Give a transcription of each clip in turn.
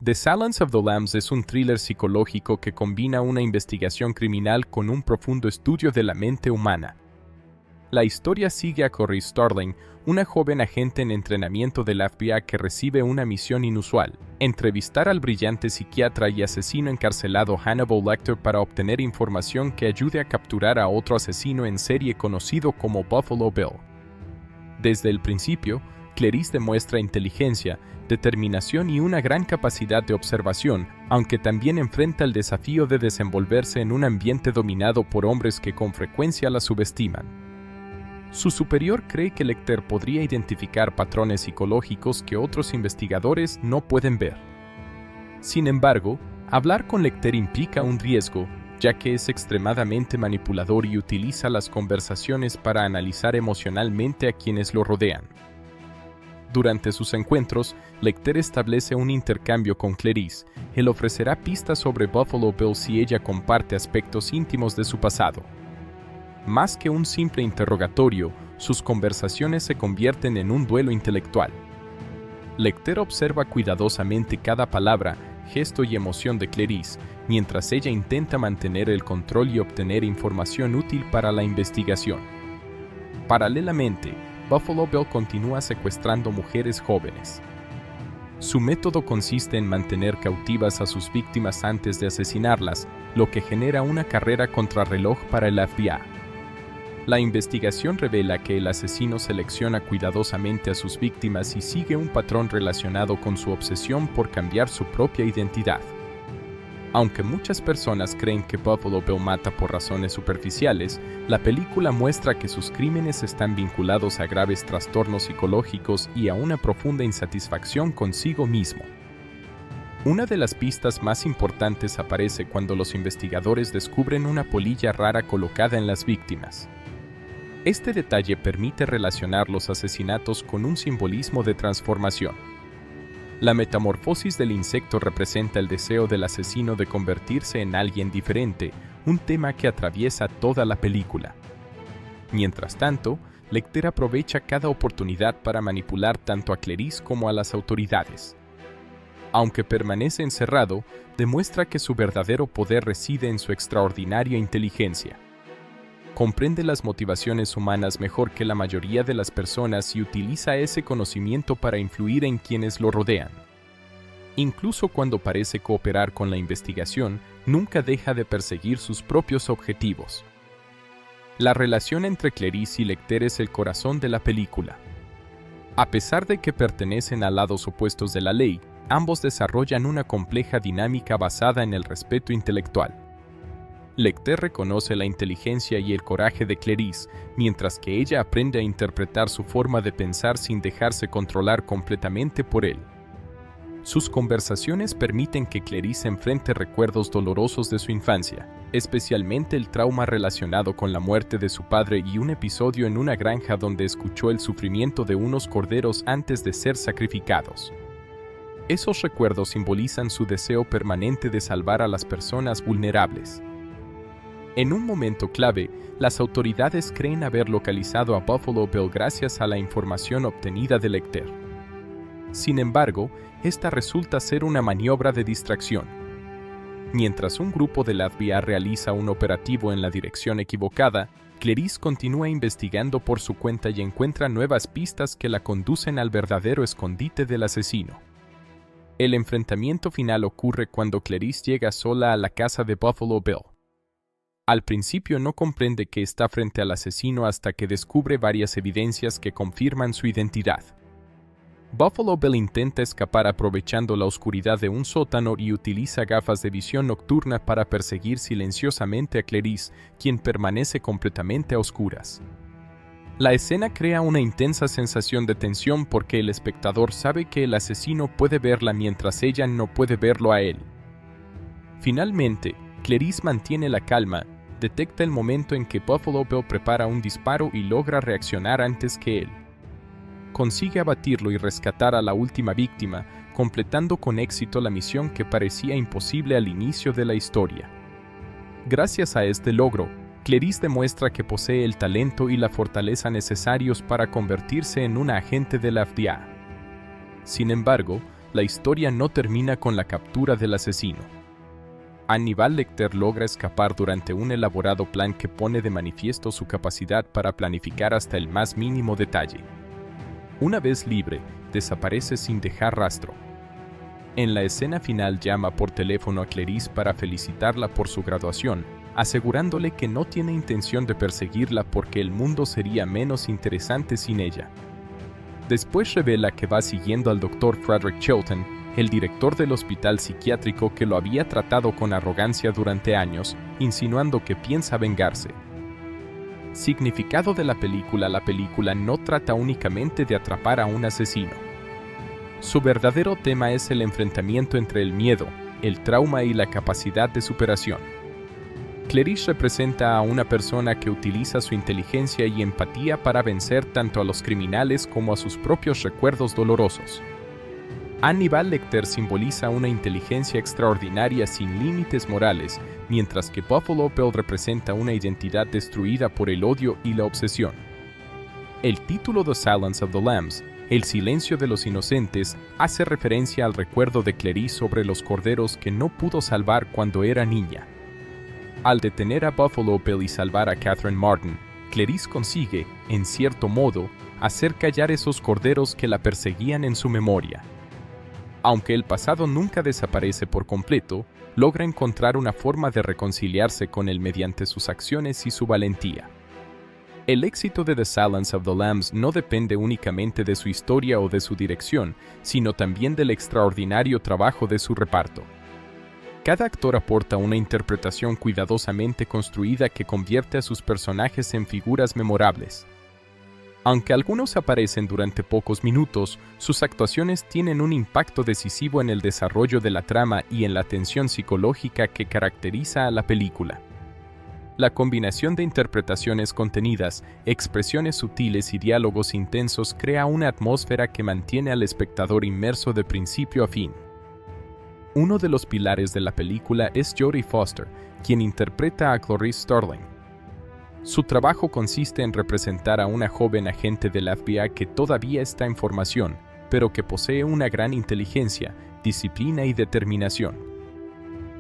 The Silence of the Lambs es un thriller psicológico que combina una investigación criminal con un profundo estudio de la mente humana. La historia sigue a Corey Starling, una joven agente en entrenamiento del FBI que recibe una misión inusual: entrevistar al brillante psiquiatra y asesino encarcelado Hannibal Lecter para obtener información que ayude a capturar a otro asesino en serie conocido como Buffalo Bill. Desde el principio, Clarice demuestra inteligencia, determinación y una gran capacidad de observación, aunque también enfrenta el desafío de desenvolverse en un ambiente dominado por hombres que con frecuencia la subestiman. Su superior cree que Lecter podría identificar patrones psicológicos que otros investigadores no pueden ver. Sin embargo, hablar con Lecter implica un riesgo, ya que es extremadamente manipulador y utiliza las conversaciones para analizar emocionalmente a quienes lo rodean. Durante sus encuentros, Lecter establece un intercambio con Clarice. Él ofrecerá pistas sobre Buffalo Bill si ella comparte aspectos íntimos de su pasado. Más que un simple interrogatorio, sus conversaciones se convierten en un duelo intelectual. Lecter observa cuidadosamente cada palabra, gesto y emoción de Clarice, mientras ella intenta mantener el control y obtener información útil para la investigación. Paralelamente, Buffalo Bill continúa secuestrando mujeres jóvenes. Su método consiste en mantener cautivas a sus víctimas antes de asesinarlas, lo que genera una carrera contrarreloj para el FBI. La investigación revela que el asesino selecciona cuidadosamente a sus víctimas y sigue un patrón relacionado con su obsesión por cambiar su propia identidad. Aunque muchas personas creen que Buffalo Bill mata por razones superficiales, la película muestra que sus crímenes están vinculados a graves trastornos psicológicos y a una profunda insatisfacción consigo mismo. Una de las pistas más importantes aparece cuando los investigadores descubren una polilla rara colocada en las víctimas. Este detalle permite relacionar los asesinatos con un simbolismo de transformación. La metamorfosis del insecto representa el deseo del asesino de convertirse en alguien diferente, un tema que atraviesa toda la película. Mientras tanto, Lecter aprovecha cada oportunidad para manipular tanto a Clarice como a las autoridades. Aunque permanece encerrado, demuestra que su verdadero poder reside en su extraordinaria inteligencia. Comprende las motivaciones humanas mejor que la mayoría de las personas y utiliza ese conocimiento para influir en quienes lo rodean. Incluso cuando parece cooperar con la investigación, nunca deja de perseguir sus propios objetivos. La relación entre Clarice y Lecter es el corazón de la película. A pesar de que pertenecen a lados opuestos de la ley, ambos desarrollan una compleja dinámica basada en el respeto intelectual. Lecter reconoce la inteligencia y el coraje de Clarice, mientras que ella aprende a interpretar su forma de pensar sin dejarse controlar completamente por él. Sus conversaciones permiten que Clarice enfrente recuerdos dolorosos de su infancia, especialmente el trauma relacionado con la muerte de su padre y un episodio en una granja donde escuchó el sufrimiento de unos corderos antes de ser sacrificados. Esos recuerdos simbolizan su deseo permanente de salvar a las personas vulnerables. En un momento clave, las autoridades creen haber localizado a Buffalo Bill gracias a la información obtenida de Lecter. Sin embargo, esta resulta ser una maniobra de distracción. Mientras un grupo del FBI realiza un operativo en la dirección equivocada, Clarice continúa investigando por su cuenta y encuentra nuevas pistas que la conducen al verdadero escondite del asesino. El enfrentamiento final ocurre cuando Clarice llega sola a la casa de Buffalo Bill. Al principio no comprende que está frente al asesino hasta que descubre varias evidencias que confirman su identidad. Buffalo Bill intenta escapar aprovechando la oscuridad de un sótano y utiliza gafas de visión nocturna para perseguir silenciosamente a Clarice, quien permanece completamente a oscuras. La escena crea una intensa sensación de tensión porque el espectador sabe que el asesino puede verla mientras ella no puede verlo a él. Finalmente, Clarice mantiene la calma, detecta el momento en que Buffalo Bill prepara un disparo y logra reaccionar antes que él. Consigue abatirlo y rescatar a la última víctima, completando con éxito la misión que parecía imposible al inicio de la historia. Gracias a este logro, Clarice demuestra que posee el talento y la fortaleza necesarios para convertirse en una agente de la FBI. Sin embargo, la historia no termina con la captura del asesino. Hannibal Lecter logra escapar durante un elaborado plan que pone de manifiesto su capacidad para planificar hasta el más mínimo detalle. Una vez libre, desaparece sin dejar rastro. En la escena final llama por teléfono a Clarice para felicitarla por su graduación, asegurándole que no tiene intención de perseguirla porque el mundo sería menos interesante sin ella. Después revela que va siguiendo al Dr. Frederick Chilton, el director del hospital psiquiátrico que lo había tratado con arrogancia durante años, insinuando que piensa vengarse. Significado de la película no trata únicamente de atrapar a un asesino. Su verdadero tema es el enfrentamiento entre el miedo, el trauma y la capacidad de superación. Clarice representa a una persona que utiliza su inteligencia y empatía para vencer tanto a los criminales como a sus propios recuerdos dolorosos. Hannibal Lecter simboliza una inteligencia extraordinaria sin límites morales, mientras que Buffalo Bill representa una identidad destruida por el odio y la obsesión. El título The Silence of the Lambs, El silencio de los inocentes, hace referencia al recuerdo de Clarice sobre los corderos que no pudo salvar cuando era niña. Al detener a Buffalo Bill y salvar a Catherine Martin, Clarice consigue, en cierto modo, hacer callar esos corderos que la perseguían en su memoria. Aunque el pasado nunca desaparece por completo, logra encontrar una forma de reconciliarse con él mediante sus acciones y su valentía. El éxito de The Silence of the Lambs no depende únicamente de su historia o de su dirección, sino también del extraordinario trabajo de su reparto. Cada actor aporta una interpretación cuidadosamente construida que convierte a sus personajes en figuras memorables. Aunque algunos aparecen durante pocos minutos, sus actuaciones tienen un impacto decisivo en el desarrollo de la trama y en la tensión psicológica que caracteriza a la película. La combinación de interpretaciones contenidas, expresiones sutiles y diálogos intensos crea una atmósfera que mantiene al espectador inmerso de principio a fin. Uno de los pilares de la película es Jodie Foster, quien interpreta a Clarice Starling. Su trabajo consiste en representar a una joven agente del FBI que todavía está en formación, pero que posee una gran inteligencia, disciplina y determinación.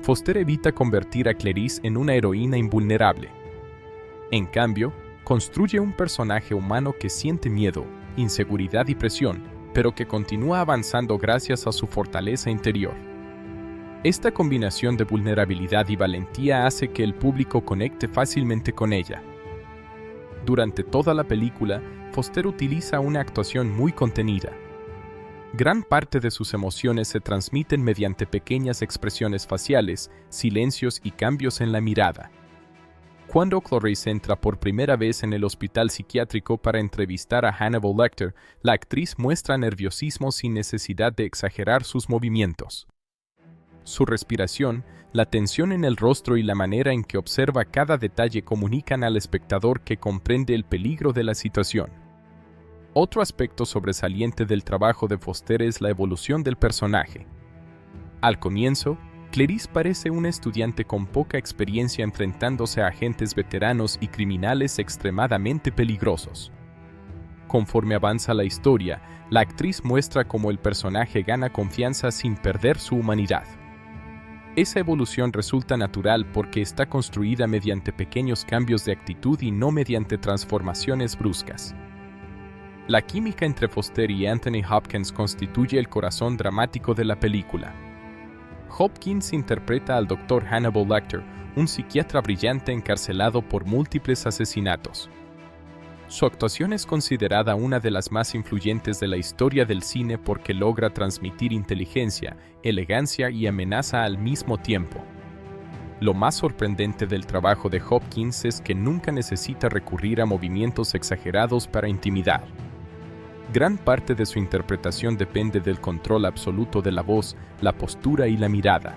Foster evita convertir a Clarice en una heroína invulnerable. En cambio, construye un personaje humano que siente miedo, inseguridad y presión, pero que continúa avanzando gracias a su fortaleza interior. Esta combinación de vulnerabilidad y valentía hace que el público conecte fácilmente con ella. Durante toda la película, Foster utiliza una actuación muy contenida. Gran parte de sus emociones se transmiten mediante pequeñas expresiones faciales, silencios y cambios en la mirada. Cuando Clarice entra por primera vez en el hospital psiquiátrico para entrevistar a Hannibal Lecter, la actriz muestra nerviosismo sin necesidad de exagerar sus movimientos. Su respiración, la tensión en el rostro y la manera en que observa cada detalle comunican al espectador que comprende el peligro de la situación. Otro aspecto sobresaliente del trabajo de Foster es la evolución del personaje. Al comienzo, Clarice parece una estudiante con poca experiencia enfrentándose a agentes veteranos y criminales extremadamente peligrosos. Conforme avanza la historia, la actriz muestra cómo el personaje gana confianza sin perder su humanidad. Esa evolución resulta natural porque está construida mediante pequeños cambios de actitud y no mediante transformaciones bruscas. La química entre Foster y Anthony Hopkins constituye el corazón dramático de la película. Hopkins interpreta al Dr. Hannibal Lecter, un psiquiatra brillante encarcelado por múltiples asesinatos. Su actuación es considerada una de las más influyentes de la historia del cine porque logra transmitir inteligencia, elegancia y amenaza al mismo tiempo. Lo más sorprendente del trabajo de Hopkins es que nunca necesita recurrir a movimientos exagerados para intimidar. Gran parte de su interpretación depende del control absoluto de la voz, la postura y la mirada.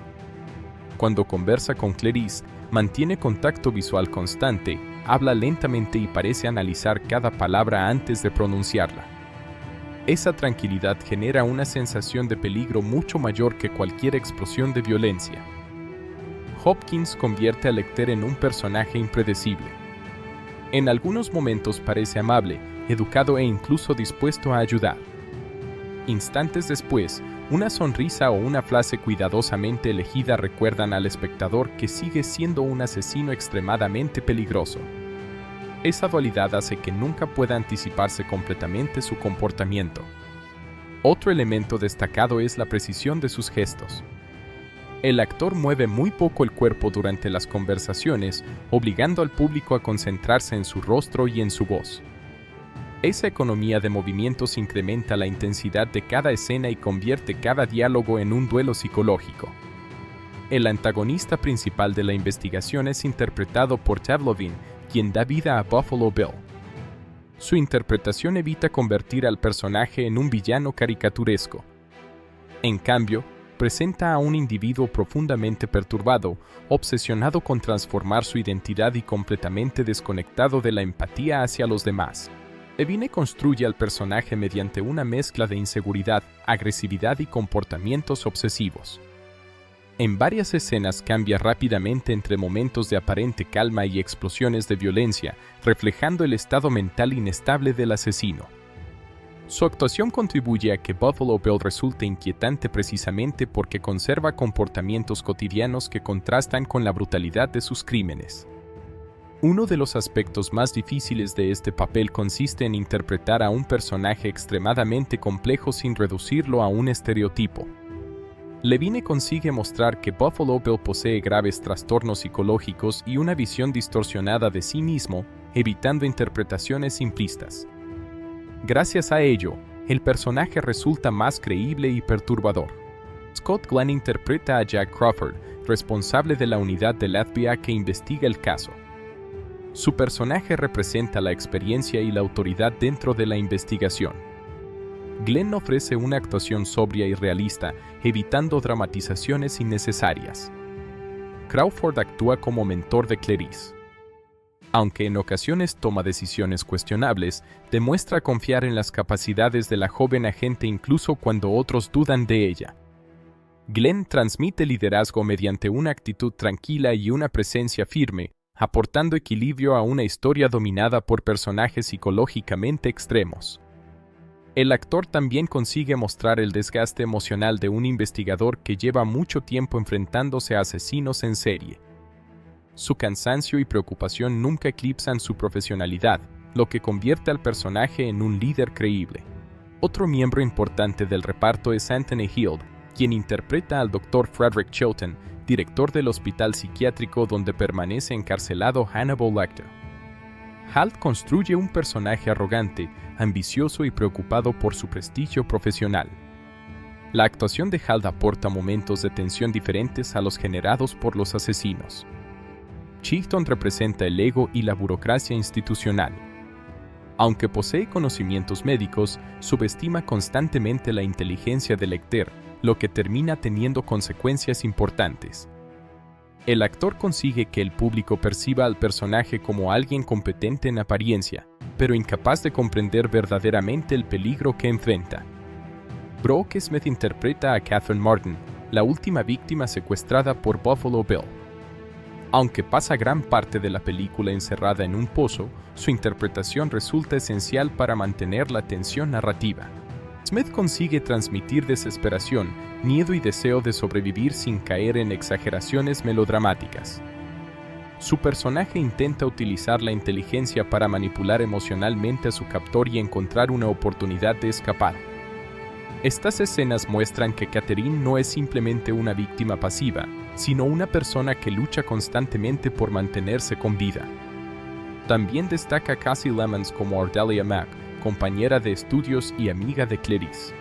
Cuando conversa con Clarice, mantiene contacto visual constante, habla lentamente y parece analizar cada palabra antes de pronunciarla. Esa tranquilidad genera una sensación de peligro mucho mayor que cualquier explosión de violencia. Hopkins convierte a Lecter en un personaje impredecible. En algunos momentos parece amable, educado e incluso dispuesto a ayudar. Instantes después, Una sonrisa o una frase cuidadosamente elegida recuerdan al espectador que sigue siendo un asesino extremadamente peligroso. Esa dualidad hace que nunca pueda anticiparse completamente su comportamiento. Otro elemento destacado es la precisión de sus gestos. El actor mueve muy poco el cuerpo durante las conversaciones, obligando al público a concentrarse en su rostro y en su voz. Esa economía de movimientos incrementa la intensidad de cada escena y convierte cada diálogo en un duelo psicológico. El antagonista principal de la investigación es interpretado por Ted Levine, quien da vida a Buffalo Bill. Su interpretación evita convertir al personaje en un villano caricaturesco. En cambio, presenta a un individuo profundamente perturbado, obsesionado con transformar su identidad y completamente desconectado de la empatía hacia los demás. Levine construye al personaje mediante una mezcla de inseguridad, agresividad y comportamientos obsesivos. En varias escenas cambia rápidamente entre momentos de aparente calma y explosiones de violencia, reflejando el estado mental inestable del asesino. Su actuación contribuye a que Buffalo Bill resulte inquietante precisamente porque conserva comportamientos cotidianos que contrastan con la brutalidad de sus crímenes. Uno de los aspectos más difíciles de este papel consiste en interpretar a un personaje extremadamente complejo sin reducirlo a un estereotipo. Levine consigue mostrar que Buffalo Bill posee graves trastornos psicológicos y una visión distorsionada de sí mismo, evitando interpretaciones simplistas. Gracias a ello, el personaje resulta más creíble y perturbador. Scott Glenn interpreta a Jack Crawford, responsable de la unidad del FBI que investiga el caso. Su personaje representa la experiencia y la autoridad dentro de la investigación. Glenn ofrece una actuación sobria y realista, evitando dramatizaciones innecesarias. Crawford actúa como mentor de Clarice. Aunque en ocasiones toma decisiones cuestionables, demuestra confiar en las capacidades de la joven agente incluso cuando otros dudan de ella. Glenn transmite liderazgo mediante una actitud tranquila y una presencia firme, aportando equilibrio a una historia dominada por personajes psicológicamente extremos. El actor también consigue mostrar el desgaste emocional de un investigador que lleva mucho tiempo enfrentándose a asesinos en serie. Su cansancio y preocupación nunca eclipsan su profesionalidad, lo que convierte al personaje en un líder creíble. Otro miembro importante del reparto es Anthony Heald, quien interpreta al Dr. Frederick Chilton, director del hospital psiquiátrico donde permanece encarcelado Hannibal Lecter. Halt construye un personaje arrogante, ambicioso y preocupado por su prestigio profesional. La actuación de Halt aporta momentos de tensión diferentes a los generados por los asesinos. Chilton representa el ego y la burocracia institucional. Aunque posee conocimientos médicos, subestima constantemente la inteligencia de Lecter, lo que termina teniendo consecuencias importantes. El actor consigue que el público perciba al personaje como alguien competente en apariencia, pero incapaz de comprender verdaderamente el peligro que enfrenta. Brooke Smith interpreta a Catherine Martin, la última víctima secuestrada por Buffalo Bill. Aunque pasa gran parte de la película encerrada en un pozo, su interpretación resulta esencial para mantener la tensión narrativa. Smith consigue transmitir desesperación, miedo y deseo de sobrevivir sin caer en exageraciones melodramáticas. Su personaje intenta utilizar la inteligencia para manipular emocionalmente a su captor y encontrar una oportunidad de escapar. Estas escenas muestran que Catherine no es simplemente una víctima pasiva, sino una persona que lucha constantemente por mantenerse con vida. También destaca Cassie Lemons como Ardelia Mack, compañera de estudios y amiga de Clarice.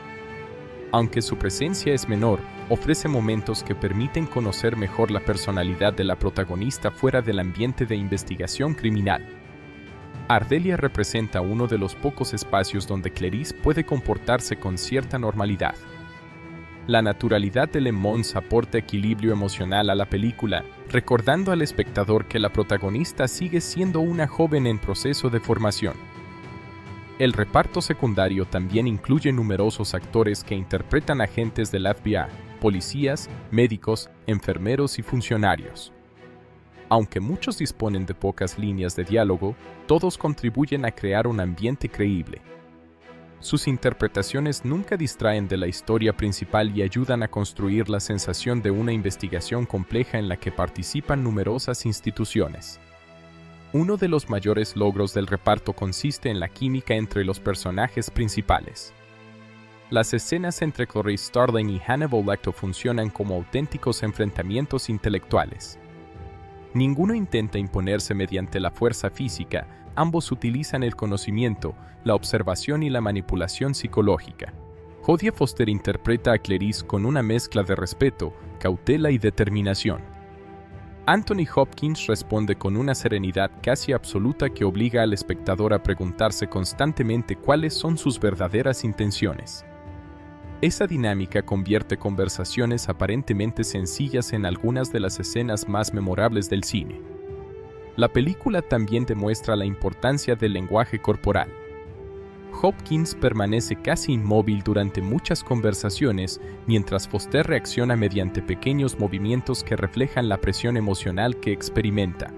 Aunque su presencia es menor, ofrece momentos que permiten conocer mejor la personalidad de la protagonista fuera del ambiente de investigación criminal. Ardelia representa uno de los pocos espacios donde Clarice puede comportarse con cierta normalidad. La naturalidad de Lemons aporta equilibrio emocional a la película, recordando al espectador que la protagonista sigue siendo una joven en proceso de formación. El reparto secundario también incluye numerosos actores que interpretan agentes del FBI, policías, médicos, enfermeros y funcionarios. Aunque muchos disponen de pocas líneas de diálogo, todos contribuyen a crear un ambiente creíble. Sus interpretaciones nunca distraen de la historia principal y ayudan a construir la sensación de una investigación compleja en la que participan numerosas instituciones. Uno de los mayores logros del reparto consiste en la química entre los personajes principales. Las escenas entre Clarice Starling y Hannibal Lecter funcionan como auténticos enfrentamientos intelectuales. Ninguno intenta imponerse mediante la fuerza física, ambos utilizan el conocimiento, la observación y la manipulación psicológica. Jodie Foster interpreta a Clarice con una mezcla de respeto, cautela y determinación. Anthony Hopkins responde con una serenidad casi absoluta que obliga al espectador a preguntarse constantemente cuáles son sus verdaderas intenciones. Esa dinámica convierte conversaciones aparentemente sencillas en algunas de las escenas más memorables del cine. La película también demuestra la importancia del lenguaje corporal. Hopkins permanece casi inmóvil durante muchas conversaciones, mientras Foster reacciona mediante pequeños movimientos que reflejan la presión emocional que experimenta.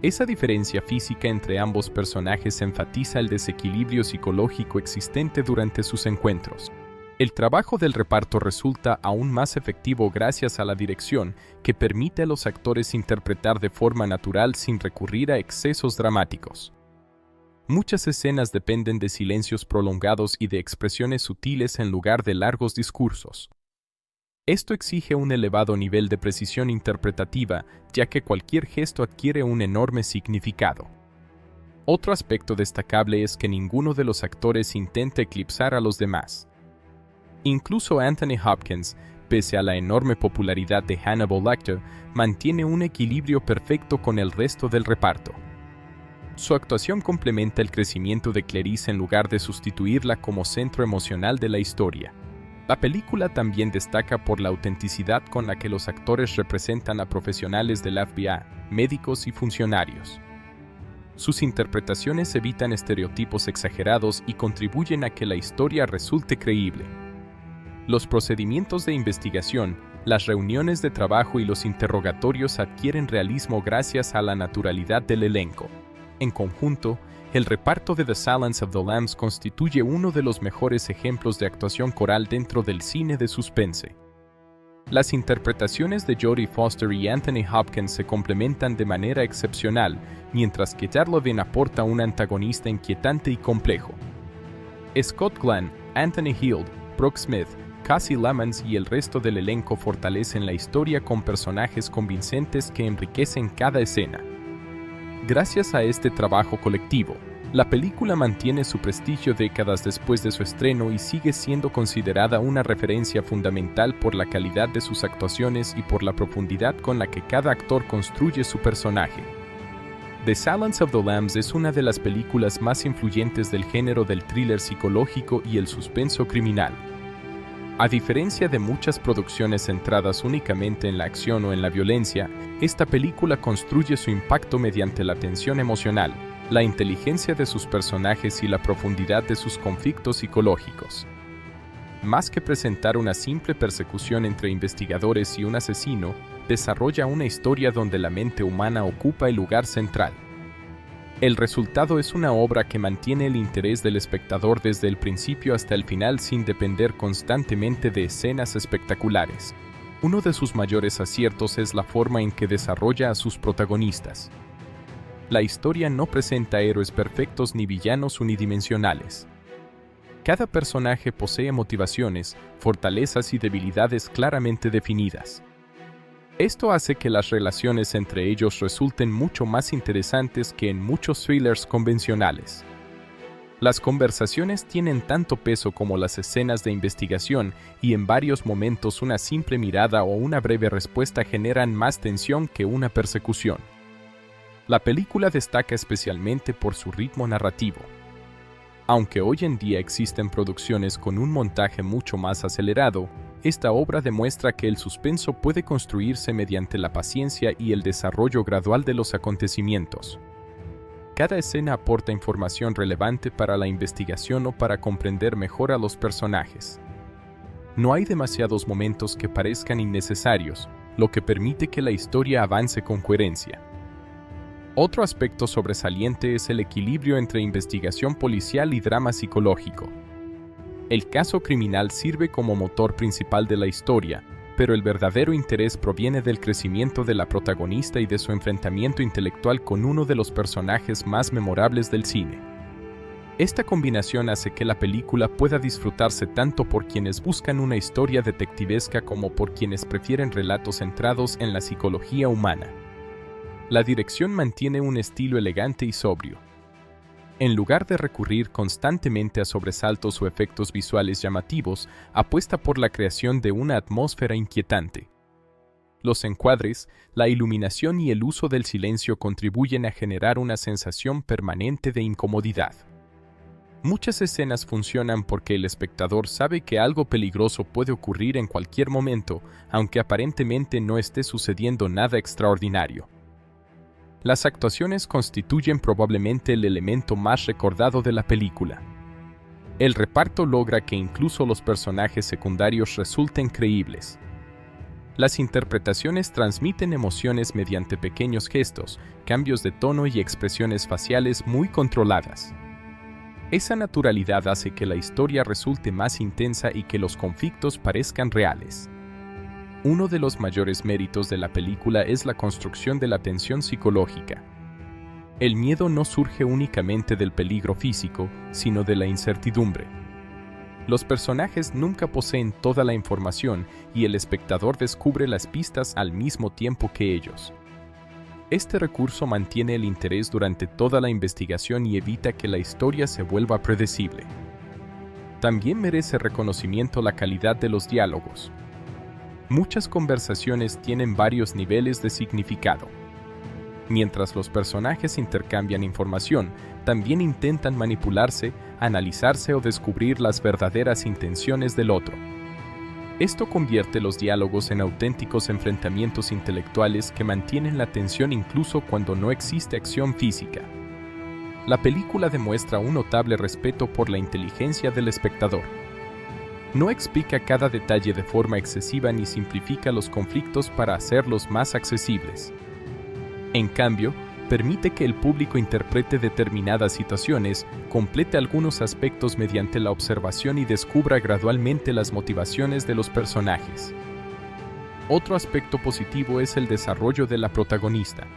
Esa diferencia física entre ambos personajes enfatiza el desequilibrio psicológico existente durante sus encuentros. El trabajo del reparto resulta aún más efectivo gracias a la dirección, que permite a los actores interpretar de forma natural sin recurrir a excesos dramáticos. Muchas escenas dependen de silencios prolongados y de expresiones sutiles en lugar de largos discursos. Esto exige un elevado nivel de precisión interpretativa, ya que cualquier gesto adquiere un enorme significado. Otro aspecto destacable es que ninguno de los actores intenta eclipsar a los demás. Incluso Anthony Hopkins, pese a la enorme popularidad de Hannibal Lecter, mantiene un equilibrio perfecto con el resto del reparto. Su actuación complementa el crecimiento de Clarice en lugar de sustituirla como centro emocional de la historia. La película también destaca por la autenticidad con la que los actores representan a profesionales del FBI, médicos y funcionarios. Sus interpretaciones evitan estereotipos exagerados y contribuyen a que la historia resulte creíble. Los procedimientos de investigación, las reuniones de trabajo y los interrogatorios adquieren realismo gracias a la naturalidad del elenco. En conjunto, el reparto de The Silence of the Lambs constituye uno de los mejores ejemplos de actuación coral dentro del cine de suspense. Las interpretaciones de Jodie Foster y Anthony Hopkins se complementan de manera excepcional, mientras que Darlovin aporta un antagonista inquietante y complejo. Scott Glenn, Anthony Heald, Brooke Smith, Cassie Lemons y el resto del elenco fortalecen la historia con personajes convincentes que enriquecen cada escena. Gracias a este trabajo colectivo, la película mantiene su prestigio décadas después de su estreno y sigue siendo considerada una referencia fundamental por la calidad de sus actuaciones y por la profundidad con la que cada actor construye su personaje. The Silence of the Lambs es una de las películas más influyentes del género del thriller psicológico y el suspenso criminal. A diferencia de muchas producciones centradas únicamente en la acción o en la violencia, esta película construye su impacto mediante la tensión emocional, la inteligencia de sus personajes y la profundidad de sus conflictos psicológicos. Más que presentar una simple persecución entre investigadores y un asesino, desarrolla una historia donde la mente humana ocupa el lugar central. El resultado es una obra que mantiene el interés del espectador desde el principio hasta el final sin depender constantemente de escenas espectaculares. Uno de sus mayores aciertos es la forma en que desarrolla a sus protagonistas. La historia no presenta héroes perfectos ni villanos unidimensionales. Cada personaje posee motivaciones, fortalezas y debilidades claramente definidas. Esto hace que las relaciones entre ellos resulten mucho más interesantes que en muchos thrillers convencionales. Las conversaciones tienen tanto peso como las escenas de investigación y en varios momentos una simple mirada o una breve respuesta generan más tensión que una persecución. La película destaca especialmente por su ritmo narrativo. Aunque hoy en día existen producciones con un montaje mucho más acelerado, esta obra demuestra que el suspenso puede construirse mediante la paciencia y el desarrollo gradual de los acontecimientos. Cada escena aporta información relevante para la investigación o para comprender mejor a los personajes. No hay demasiados momentos que parezcan innecesarios, lo que permite que la historia avance con coherencia. Otro aspecto sobresaliente es el equilibrio entre investigación policial y drama psicológico. El caso criminal sirve como motor principal de la historia, pero el verdadero interés proviene del crecimiento de la protagonista y de su enfrentamiento intelectual con uno de los personajes más memorables del cine. Esta combinación hace que la película pueda disfrutarse tanto por quienes buscan una historia detectivesca como por quienes prefieren relatos centrados en la psicología humana. La dirección mantiene un estilo elegante y sobrio. En lugar de recurrir constantemente a sobresaltos o efectos visuales llamativos, apuesta por la creación de una atmósfera inquietante. Los encuadres, la iluminación y el uso del silencio contribuyen a generar una sensación permanente de incomodidad. Muchas escenas funcionan porque el espectador sabe que algo peligroso puede ocurrir en cualquier momento, aunque aparentemente no esté sucediendo nada extraordinario. Las actuaciones constituyen probablemente el elemento más recordado de la película. El reparto logra que incluso los personajes secundarios resulten creíbles. Las interpretaciones transmiten emociones mediante pequeños gestos, cambios de tono y expresiones faciales muy controladas. Esa naturalidad hace que la historia resulte más intensa y que los conflictos parezcan reales. Uno de los mayores méritos de la película es la construcción de la tensión psicológica. El miedo no surge únicamente del peligro físico, sino de la incertidumbre. Los personajes nunca poseen toda la información y el espectador descubre las pistas al mismo tiempo que ellos. Este recurso mantiene el interés durante toda la investigación y evita que la historia se vuelva predecible. También merece reconocimiento la calidad de los diálogos. Muchas conversaciones tienen varios niveles de significado. Mientras los personajes intercambian información, también intentan manipularse, analizarse o descubrir las verdaderas intenciones del otro. Esto convierte los diálogos en auténticos enfrentamientos intelectuales que mantienen la tensión incluso cuando no existe acción física. La película demuestra un notable respeto por la inteligencia del espectador. No explica cada detalle de forma excesiva ni simplifica los conflictos para hacerlos más accesibles. En cambio, permite que el público interprete determinadas situaciones, complete algunos aspectos mediante la observación y descubra gradualmente las motivaciones de los personajes. Otro aspecto positivo es el desarrollo de la protagonista.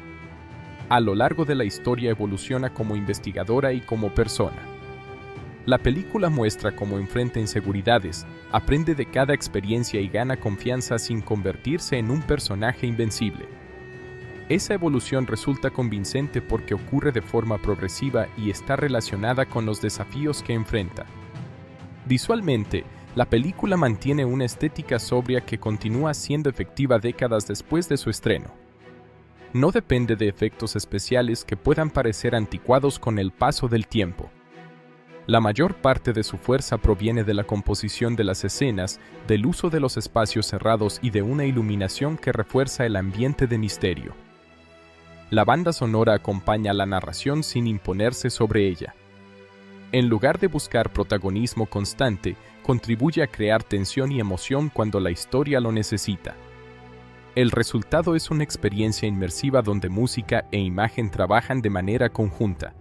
A lo largo de la historia evoluciona como investigadora y como persona. La película muestra cómo enfrenta inseguridades, aprende de cada experiencia y gana confianza sin convertirse en un personaje invencible. Esa evolución resulta convincente porque ocurre de forma progresiva y está relacionada con los desafíos que enfrenta. Visualmente, la película mantiene una estética sobria que continúa siendo efectiva décadas después de su estreno. No depende de efectos especiales que puedan parecer anticuados con el paso del tiempo. La mayor parte de su fuerza proviene de la composición de las escenas, del uso de los espacios cerrados y de una iluminación que refuerza el ambiente de misterio. La banda sonora acompaña la narración sin imponerse sobre ella. En lugar de buscar protagonismo constante, contribuye a crear tensión y emoción cuando la historia lo necesita. El resultado es una experiencia inmersiva donde música e imagen trabajan de manera conjunta.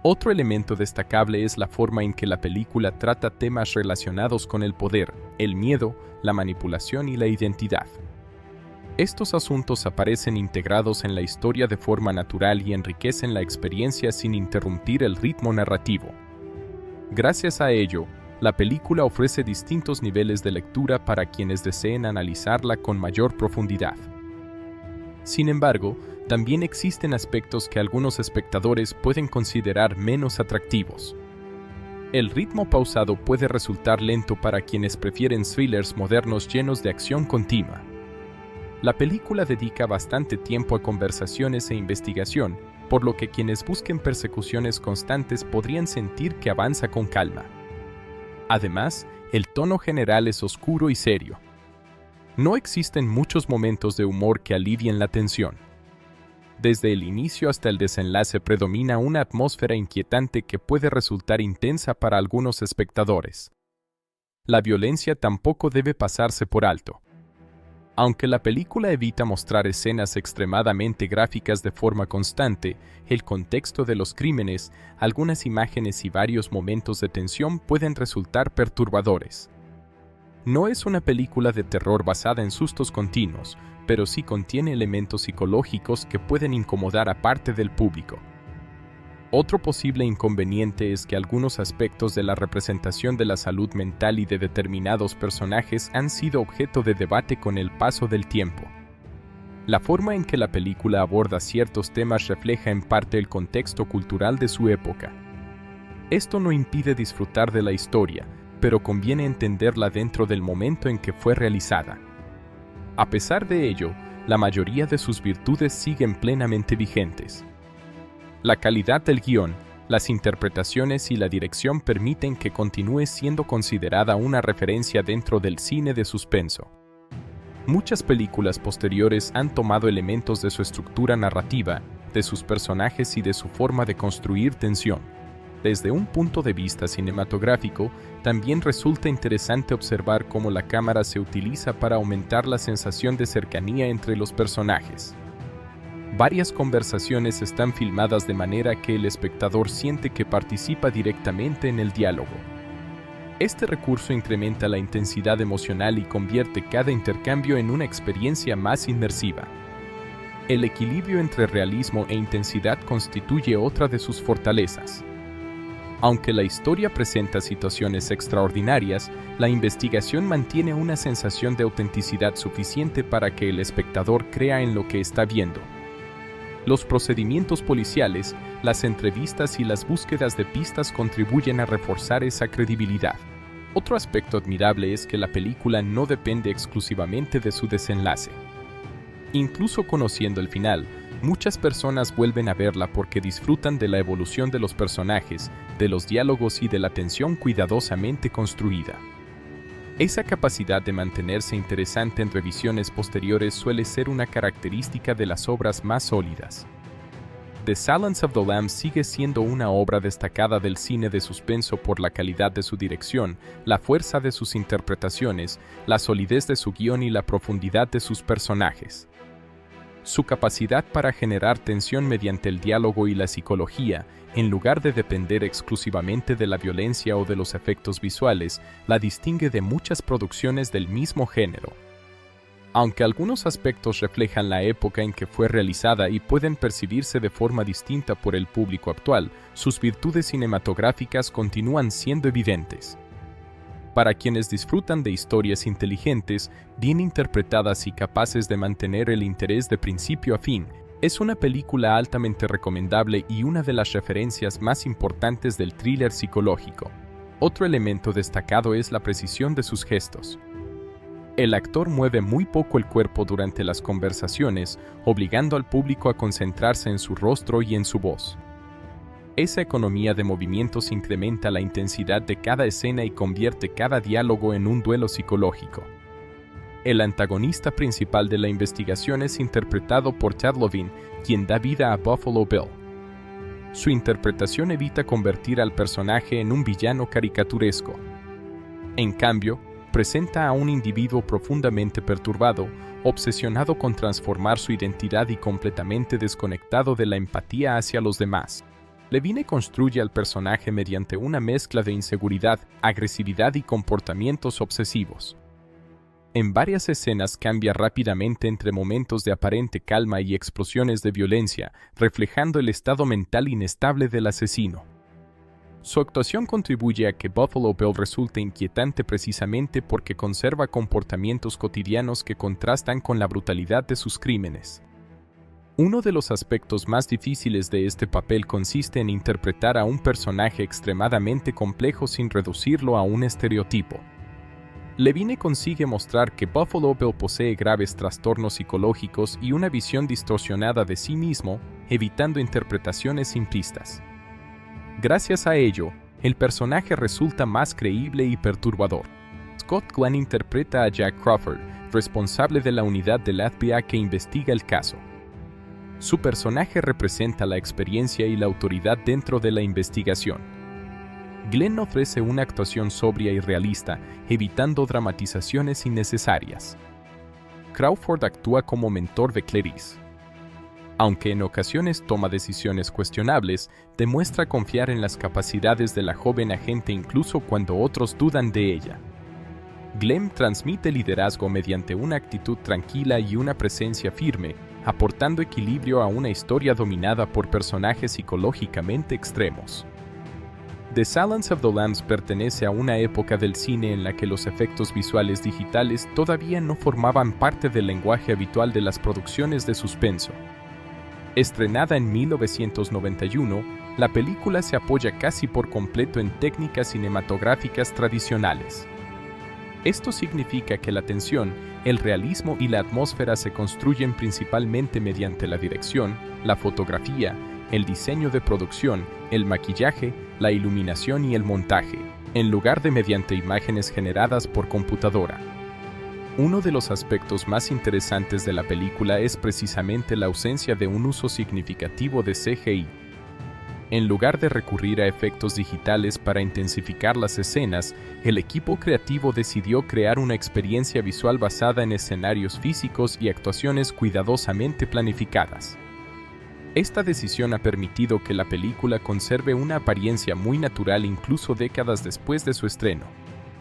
Otro elemento destacable es la forma en que la película trata temas relacionados con el poder, el miedo, la manipulación y la identidad. Estos asuntos aparecen integrados en la historia de forma natural y enriquecen la experiencia sin interrumpir el ritmo narrativo. Gracias a ello, la película ofrece distintos niveles de lectura para quienes deseen analizarla con mayor profundidad. Sin embargo, también existen aspectos que algunos espectadores pueden considerar menos atractivos. El ritmo pausado puede resultar lento para quienes prefieren thrillers modernos llenos de acción continua. La película dedica bastante tiempo a conversaciones e investigación, por lo que quienes busquen persecuciones constantes podrían sentir que avanza con calma. Además, el tono general es oscuro y serio. No existen muchos momentos de humor que alivien la tensión. Desde el inicio hasta el desenlace predomina una atmósfera inquietante que puede resultar intensa para algunos espectadores. La violencia tampoco debe pasarse por alto. Aunque la película evita mostrar escenas extremadamente gráficas de forma constante, el contexto de los crímenes, algunas imágenes y varios momentos de tensión pueden resultar perturbadores. No es una película de terror basada en sustos continuos, pero sí contiene elementos psicológicos que pueden incomodar a parte del público. Otro posible inconveniente es que algunos aspectos de la representación de la salud mental y de determinados personajes han sido objeto de debate con el paso del tiempo. La forma en que la película aborda ciertos temas refleja en parte el contexto cultural de su época. Esto no impide disfrutar de la historia, pero conviene entenderla dentro del momento en que fue realizada. A pesar de ello, la mayoría de sus virtudes siguen plenamente vigentes. La calidad del guión, las interpretaciones y la dirección permiten que continúe siendo considerada una referencia dentro del cine de suspenso. Muchas películas posteriores han tomado elementos de su estructura narrativa, de sus personajes y de su forma de construir tensión. Desde un punto de vista cinematográfico, también resulta interesante observar cómo la cámara se utiliza para aumentar la sensación de cercanía entre los personajes. Varias conversaciones están filmadas de manera que el espectador siente que participa directamente en el diálogo. Este recurso incrementa la intensidad emocional y convierte cada intercambio en una experiencia más inmersiva. El equilibrio entre realismo e intensidad constituye otra de sus fortalezas. Aunque la historia presenta situaciones extraordinarias, la investigación mantiene una sensación de autenticidad suficiente para que el espectador crea en lo que está viendo. Los procedimientos policiales, las entrevistas y las búsquedas de pistas contribuyen a reforzar esa credibilidad. Otro aspecto admirable es que la película no depende exclusivamente de su desenlace. Incluso conociendo el final, muchas personas vuelven a verla porque disfrutan de la evolución de los personajes, de los diálogos y de la tensión cuidadosamente construida. Esa capacidad de mantenerse interesante en revisiones posteriores suele ser una característica de las obras más sólidas. The Silence of the Lambs sigue siendo una obra destacada del cine de suspenso por la calidad de su dirección, la fuerza de sus interpretaciones, la solidez de su guión y la profundidad de sus personajes. Su capacidad para generar tensión mediante el diálogo y la psicología, en lugar de depender exclusivamente de la violencia o de los efectos visuales, la distingue de muchas producciones del mismo género. Aunque algunos aspectos reflejan la época en que fue realizada y pueden percibirse de forma distinta por el público actual, sus virtudes cinematográficas continúan siendo evidentes. Para quienes disfrutan de historias inteligentes, bien interpretadas y capaces de mantener el interés de principio a fin, es una película altamente recomendable y una de las referencias más importantes del thriller psicológico. Otro elemento destacado es la precisión de sus gestos. El actor mueve muy poco el cuerpo durante las conversaciones, obligando al público a concentrarse en su rostro y en su voz. Esa economía de movimientos incrementa la intensidad de cada escena y convierte cada diálogo en un duelo psicológico. El antagonista principal de la investigación es interpretado por Ted Levine, quien da vida a Buffalo Bill. Su interpretación evita convertir al personaje en un villano caricaturesco. En cambio, presenta a un individuo profundamente perturbado, obsesionado con transformar su identidad y completamente desconectado de la empatía hacia los demás. Levine construye al personaje mediante una mezcla de inseguridad, agresividad y comportamientos obsesivos. En varias escenas cambia rápidamente entre momentos de aparente calma y explosiones de violencia, reflejando el estado mental inestable del asesino. Su actuación contribuye a que Buffalo Bill resulte inquietante precisamente porque conserva comportamientos cotidianos que contrastan con la brutalidad de sus crímenes. Uno de los aspectos más difíciles de este papel consiste en interpretar a un personaje extremadamente complejo sin reducirlo a un estereotipo. Levine consigue mostrar que Buffalo Bill posee graves trastornos psicológicos y una visión distorsionada de sí mismo, evitando interpretaciones simplistas. Gracias a ello, el personaje resulta más creíble y perturbador. Scott Glenn interpreta a Jack Crawford, responsable de la unidad del FBI que investiga el caso. Su personaje representa la experiencia y la autoridad dentro de la investigación. Glenn ofrece una actuación sobria y realista, evitando dramatizaciones innecesarias. Crawford actúa como mentor de Clarice. Aunque en ocasiones toma decisiones cuestionables, demuestra confiar en las capacidades de la joven agente incluso cuando otros dudan de ella. Glenn transmite liderazgo mediante una actitud tranquila y una presencia firme, aportando equilibrio a una historia dominada por personajes psicológicamente extremos. The Silence of the Lambs pertenece a una época del cine en la que los efectos visuales digitales todavía no formaban parte del lenguaje habitual de las producciones de suspenso. Estrenada en 1991, la película se apoya casi por completo en técnicas cinematográficas tradicionales. Esto significa que la tensión, el realismo y la atmósfera se construyen principalmente mediante la dirección, la fotografía, el diseño de producción, el maquillaje, la iluminación y el montaje, en lugar de mediante imágenes generadas por computadora. Uno de los aspectos más interesantes de la película es precisamente la ausencia de un uso significativo de CGI. En lugar de recurrir a efectos digitales para intensificar las escenas, el equipo creativo decidió crear una experiencia visual basada en escenarios físicos y actuaciones cuidadosamente planificadas. Esta decisión ha permitido que la película conserve una apariencia muy natural incluso décadas después de su estreno.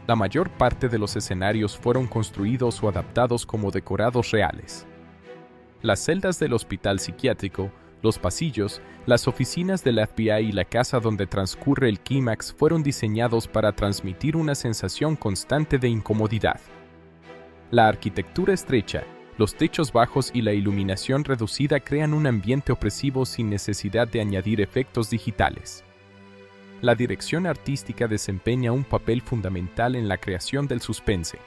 La mayor parte de los escenarios fueron construidos o adaptados como decorados reales. Las celdas del hospital psiquiátrico, los pasillos, las oficinas del FBI y la casa donde transcurre el clímax fueron diseñados para transmitir una sensación constante de incomodidad. La arquitectura estrecha, los techos bajos y la iluminación reducida crean un ambiente opresivo sin necesidad de añadir efectos digitales. La dirección artística desempeña un papel fundamental en la creación del suspense.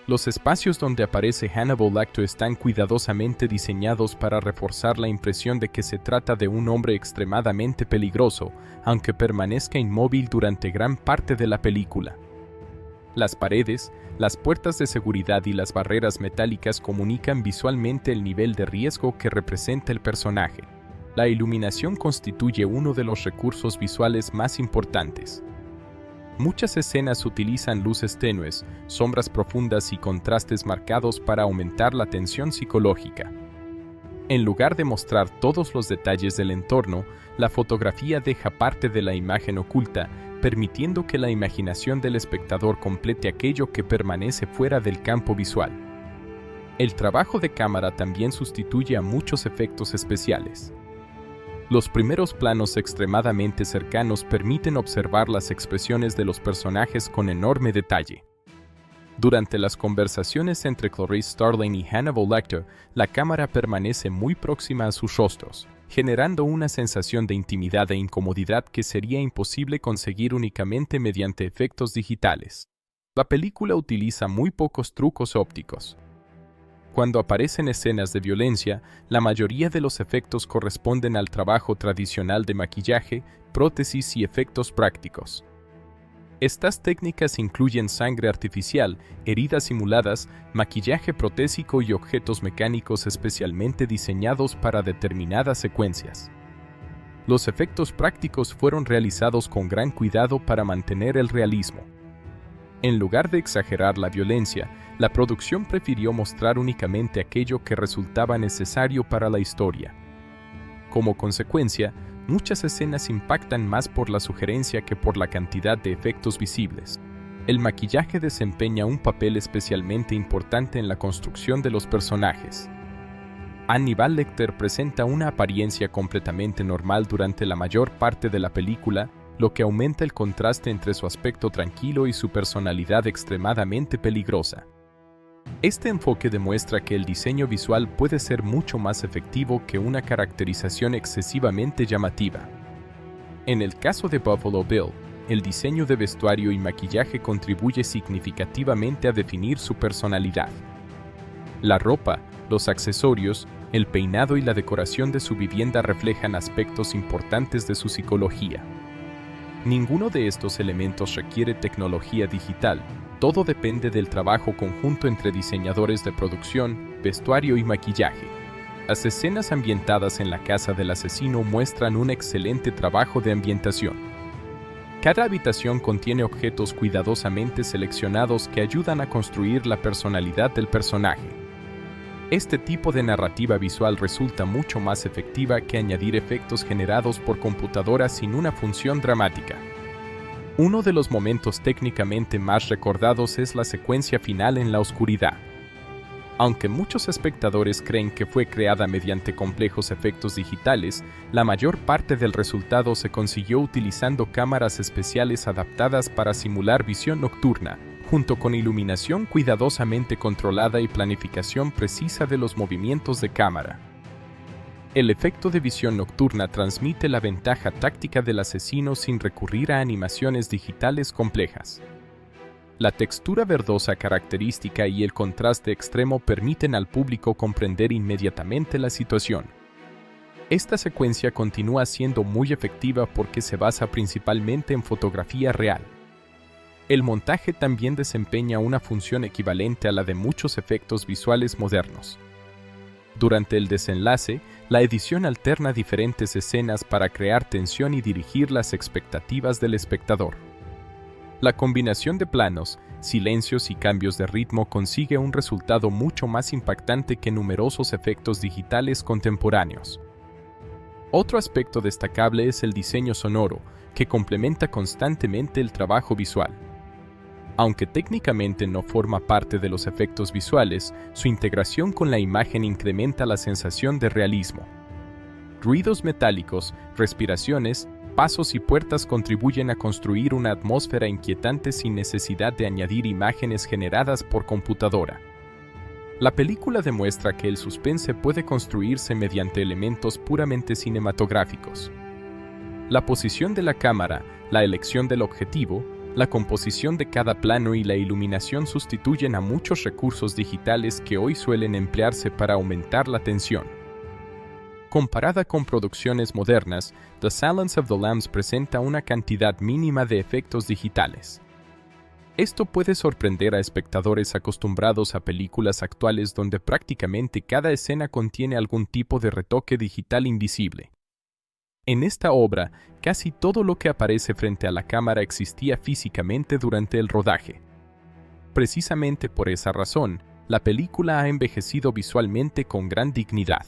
Los espacios donde aparece Hannibal Lecter están cuidadosamente diseñados para reforzar la impresión de que se trata de un hombre extremadamente peligroso, aunque permanezca inmóvil durante gran parte de la película. Las paredes, las puertas de seguridad y las barreras metálicas comunican visualmente el nivel de riesgo que representa el personaje. La iluminación constituye uno de los recursos visuales más importantes. Muchas escenas utilizan luces tenues, sombras profundas y contrastes marcados para aumentar la tensión psicológica. En lugar de mostrar todos los detalles del entorno, la fotografía deja parte de la imagen oculta, permitiendo que la imaginación del espectador complete aquello que permanece fuera del campo visual. El trabajo de cámara también sustituye a muchos efectos especiales. Los primeros planos extremadamente cercanos permiten observar las expresiones de los personajes con enorme detalle. Durante las conversaciones entre Clarice Starling y Hannibal Lecter, la cámara permanece muy próxima a sus rostros, generando una sensación de intimidad e incomodidad que sería imposible conseguir únicamente mediante efectos digitales. La película utiliza muy pocos trucos ópticos. Cuando aparecen escenas de violencia, la mayoría de los efectos corresponden al trabajo tradicional de maquillaje, prótesis y efectos prácticos. Estas técnicas incluyen sangre artificial, heridas simuladas, maquillaje protésico y objetos mecánicos especialmente diseñados para determinadas secuencias. Los efectos prácticos fueron realizados con gran cuidado para mantener el realismo. En lugar de exagerar la violencia, la producción prefirió mostrar únicamente aquello que resultaba necesario para la historia. Como consecuencia, muchas escenas impactan más por la sugerencia que por la cantidad de efectos visibles. El maquillaje desempeña un papel especialmente importante en la construcción de los personajes. Hannibal Lecter presenta una apariencia completamente normal durante la mayor parte de la película, lo que aumenta el contraste entre su aspecto tranquilo y su personalidad extremadamente peligrosa. Este enfoque demuestra que el diseño visual puede ser mucho más efectivo que una caracterización excesivamente llamativa. En el caso de Buffalo Bill, el diseño de vestuario y maquillaje contribuye significativamente a definir su personalidad. La ropa, los accesorios, el peinado y la decoración de su vivienda reflejan aspectos importantes de su psicología. Ninguno de estos elementos requiere tecnología digital, todo depende del trabajo conjunto entre diseñadores de producción, vestuario y maquillaje. Las escenas ambientadas en la casa del asesino muestran un excelente trabajo de ambientación. Cada habitación contiene objetos cuidadosamente seleccionados que ayudan a construir la personalidad del personaje. Este tipo de narrativa visual resulta mucho más efectiva que añadir efectos generados por computadora sin una función dramática. Uno de los momentos técnicamente más recordados es la secuencia final en la oscuridad. Aunque muchos espectadores creen que fue creada mediante complejos efectos digitales, la mayor parte del resultado se consiguió utilizando cámaras especiales adaptadas para simular visión nocturna, junto con iluminación cuidadosamente controlada y planificación precisa de los movimientos de cámara. El efecto de visión nocturna transmite la ventaja táctica del asesino sin recurrir a animaciones digitales complejas. La textura verdosa característica y el contraste extremo permiten al público comprender inmediatamente la situación. Esta secuencia continúa siendo muy efectiva porque se basa principalmente en fotografía real. El montaje también desempeña una función equivalente a la de muchos efectos visuales modernos. Durante el desenlace, la edición alterna diferentes escenas para crear tensión y dirigir las expectativas del espectador. La combinación de planos, silencios y cambios de ritmo consigue un resultado mucho más impactante que numerosos efectos digitales contemporáneos. Otro aspecto destacable es el diseño sonoro, que complementa constantemente el trabajo visual. Aunque técnicamente no forma parte de los efectos visuales, su integración con la imagen incrementa la sensación de realismo. Ruidos metálicos, respiraciones, pasos y puertas contribuyen a construir una atmósfera inquietante sin necesidad de añadir imágenes generadas por computadora. La película demuestra que el suspense puede construirse mediante elementos puramente cinematográficos. La posición de la cámara, la elección del objetivo, la composición de cada plano y la iluminación sustituyen a muchos recursos digitales que hoy suelen emplearse para aumentar la tensión. Comparada con producciones modernas, The Silence of the Lambs presenta una cantidad mínima de efectos digitales. Esto puede sorprender a espectadores acostumbrados a películas actuales donde prácticamente cada escena contiene algún tipo de retoque digital invisible. En esta obra, casi todo lo que aparece frente a la cámara existía físicamente durante el rodaje. Precisamente por esa razón, la película ha envejecido visualmente con gran dignidad.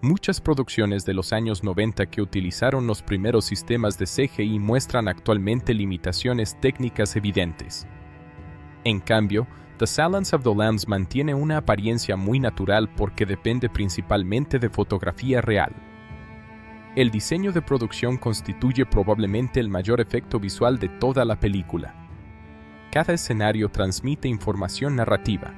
Muchas producciones de los años 90 que utilizaron los primeros sistemas de CGI muestran actualmente limitaciones técnicas evidentes. En cambio, The Silence of the Lambs mantiene una apariencia muy natural porque depende principalmente de fotografía real. El diseño de producción constituye probablemente el mayor efecto visual de toda la película. Cada escenario transmite información narrativa.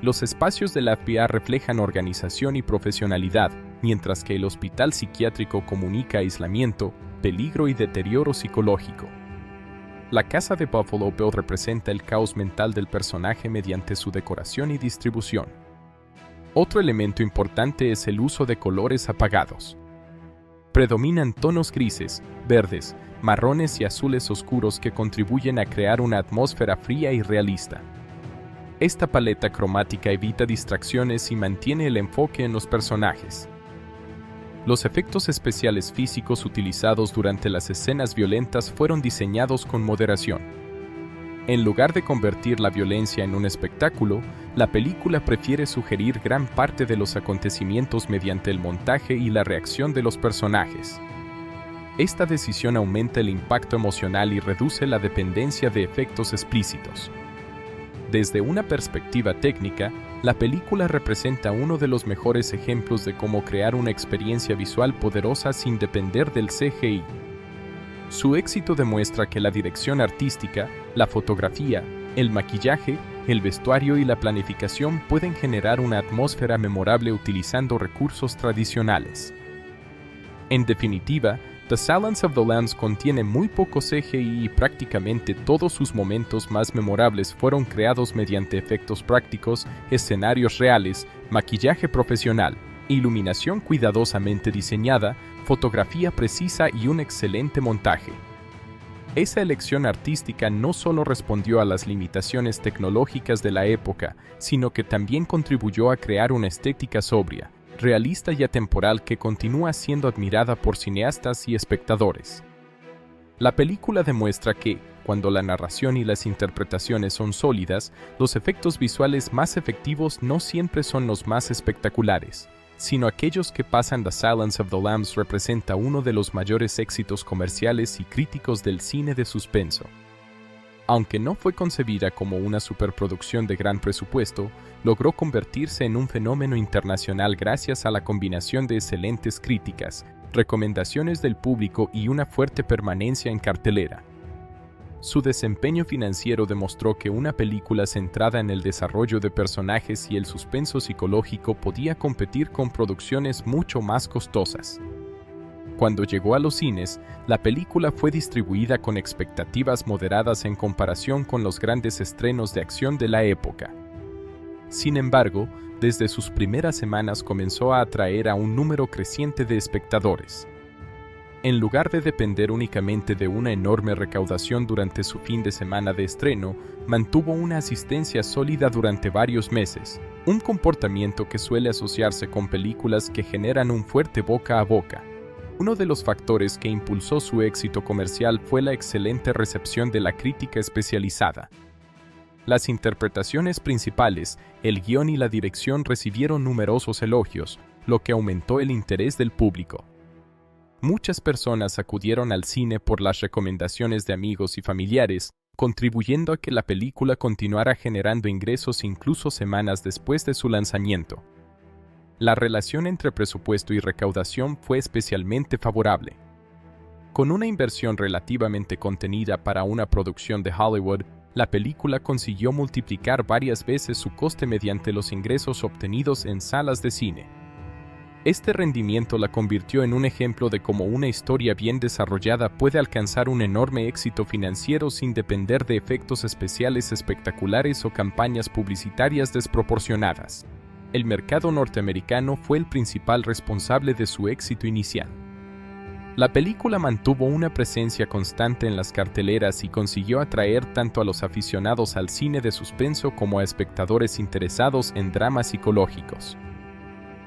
Los espacios del FBI reflejan organización y profesionalidad, mientras que el hospital psiquiátrico comunica aislamiento, peligro y deterioro psicológico. La casa de Buffalo Bill representa el caos mental del personaje mediante su decoración y distribución. Otro elemento importante es el uso de colores apagados. Predominan tonos grises, verdes, marrones y azules oscuros que contribuyen a crear una atmósfera fría y realista. Esta paleta cromática evita distracciones y mantiene el enfoque en los personajes. Los efectos especiales físicos utilizados durante las escenas violentas fueron diseñados con moderación. En lugar de convertir la violencia en un espectáculo, la película prefiere sugerir gran parte de los acontecimientos mediante el montaje y la reacción de los personajes. Esta decisión aumenta el impacto emocional y reduce la dependencia de efectos explícitos. Desde una perspectiva técnica, la película representa uno de los mejores ejemplos de cómo crear una experiencia visual poderosa sin depender del CGI. Su éxito demuestra que la dirección artística, la fotografía, el maquillaje, el vestuario y la planificación pueden generar una atmósfera memorable utilizando recursos tradicionales. En definitiva, The Silence of the Lambs contiene muy poco CGI y prácticamente todos sus momentos más memorables fueron creados mediante efectos prácticos, escenarios reales, maquillaje profesional, iluminación cuidadosamente diseñada, fotografía precisa y un excelente montaje. Esa elección artística no solo respondió a las limitaciones tecnológicas de la época, sino que también contribuyó a crear una estética sobria, realista y atemporal que continúa siendo admirada por cineastas y espectadores. La película demuestra que, Cuando la narración y las interpretaciones son sólidas, los efectos visuales más efectivos no siempre son los más espectaculares, sino aquellos que pasan. The Silence of the Lambs representa uno de los mayores éxitos comerciales y críticos del cine de suspenso. Aunque no fue concebida como una superproducción de gran presupuesto, logró convertirse en un fenómeno internacional gracias a la combinación de excelentes críticas, recomendaciones del público y una fuerte permanencia en cartelera. Su desempeño financiero demostró que una película centrada en el desarrollo de personajes y el suspenso psicológico podía competir con producciones mucho más costosas. Cuando llegó a los cines, la película fue distribuida con expectativas moderadas en comparación con los grandes estrenos de acción de la época. Sin embargo, desde sus primeras semanas comenzó a atraer a un número creciente de espectadores. En lugar de depender únicamente de una enorme recaudación durante su fin de semana de estreno, mantuvo una asistencia sólida durante varios meses, un comportamiento que suele asociarse con películas que generan un fuerte boca a boca. Uno de los factores que impulsó su éxito comercial fue la excelente recepción de la crítica especializada. Las interpretaciones principales, el guión y la dirección recibieron numerosos elogios, lo que aumentó el interés del público. Muchas personas acudieron al cine por las recomendaciones de amigos y familiares, contribuyendo a que la película continuara generando ingresos incluso semanas después de su lanzamiento. La relación entre presupuesto y recaudación fue especialmente favorable. Con una inversión relativamente contenida para una producción de Hollywood, la película consiguió multiplicar varias veces su coste mediante los ingresos obtenidos en salas de cine. Este rendimiento la convirtió en un ejemplo de cómo una historia bien desarrollada puede alcanzar un enorme éxito financiero sin depender de efectos especiales espectaculares o campañas publicitarias desproporcionadas. El mercado norteamericano fue el principal responsable de su éxito inicial. La película mantuvo una presencia constante en las carteleras y consiguió atraer tanto a los aficionados al cine de suspenso como a espectadores interesados en dramas psicológicos.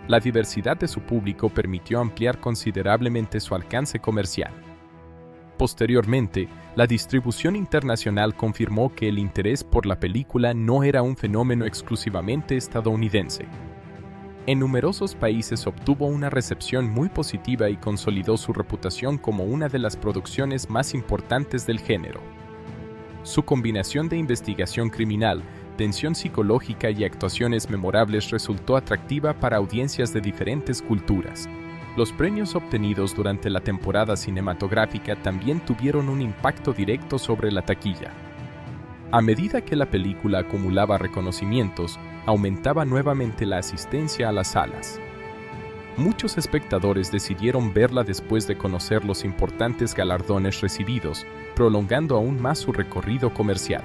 La diversidad de su público permitió ampliar considerablemente su alcance comercial. Posteriormente, la distribución internacional confirmó que el interés por la película no era un fenómeno exclusivamente estadounidense. En numerosos países obtuvo una recepción muy positiva y consolidó su reputación como una de las producciones más importantes del género. Su combinación de investigación criminal, tensión psicológica y actuaciones memorables resultó atractiva para audiencias de diferentes culturas. Los premios obtenidos durante la temporada cinematográfica también tuvieron un impacto directo sobre la taquilla. A medida que la película acumulaba reconocimientos, aumentaba nuevamente la asistencia a las salas. Muchos espectadores decidieron verla después de conocer los importantes galardones recibidos, prolongando aún más su recorrido comercial.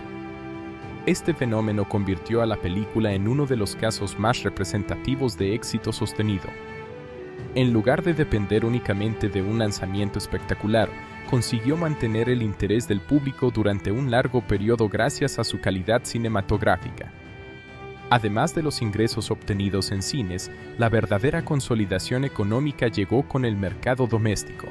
Este fenómeno convirtió a la película en uno de los casos más representativos de éxito sostenido. En lugar de depender únicamente de un lanzamiento espectacular, consiguió mantener el interés del público durante un largo periodo gracias a su calidad cinematográfica. Además de los ingresos obtenidos en cines, la verdadera consolidación económica llegó con el mercado doméstico.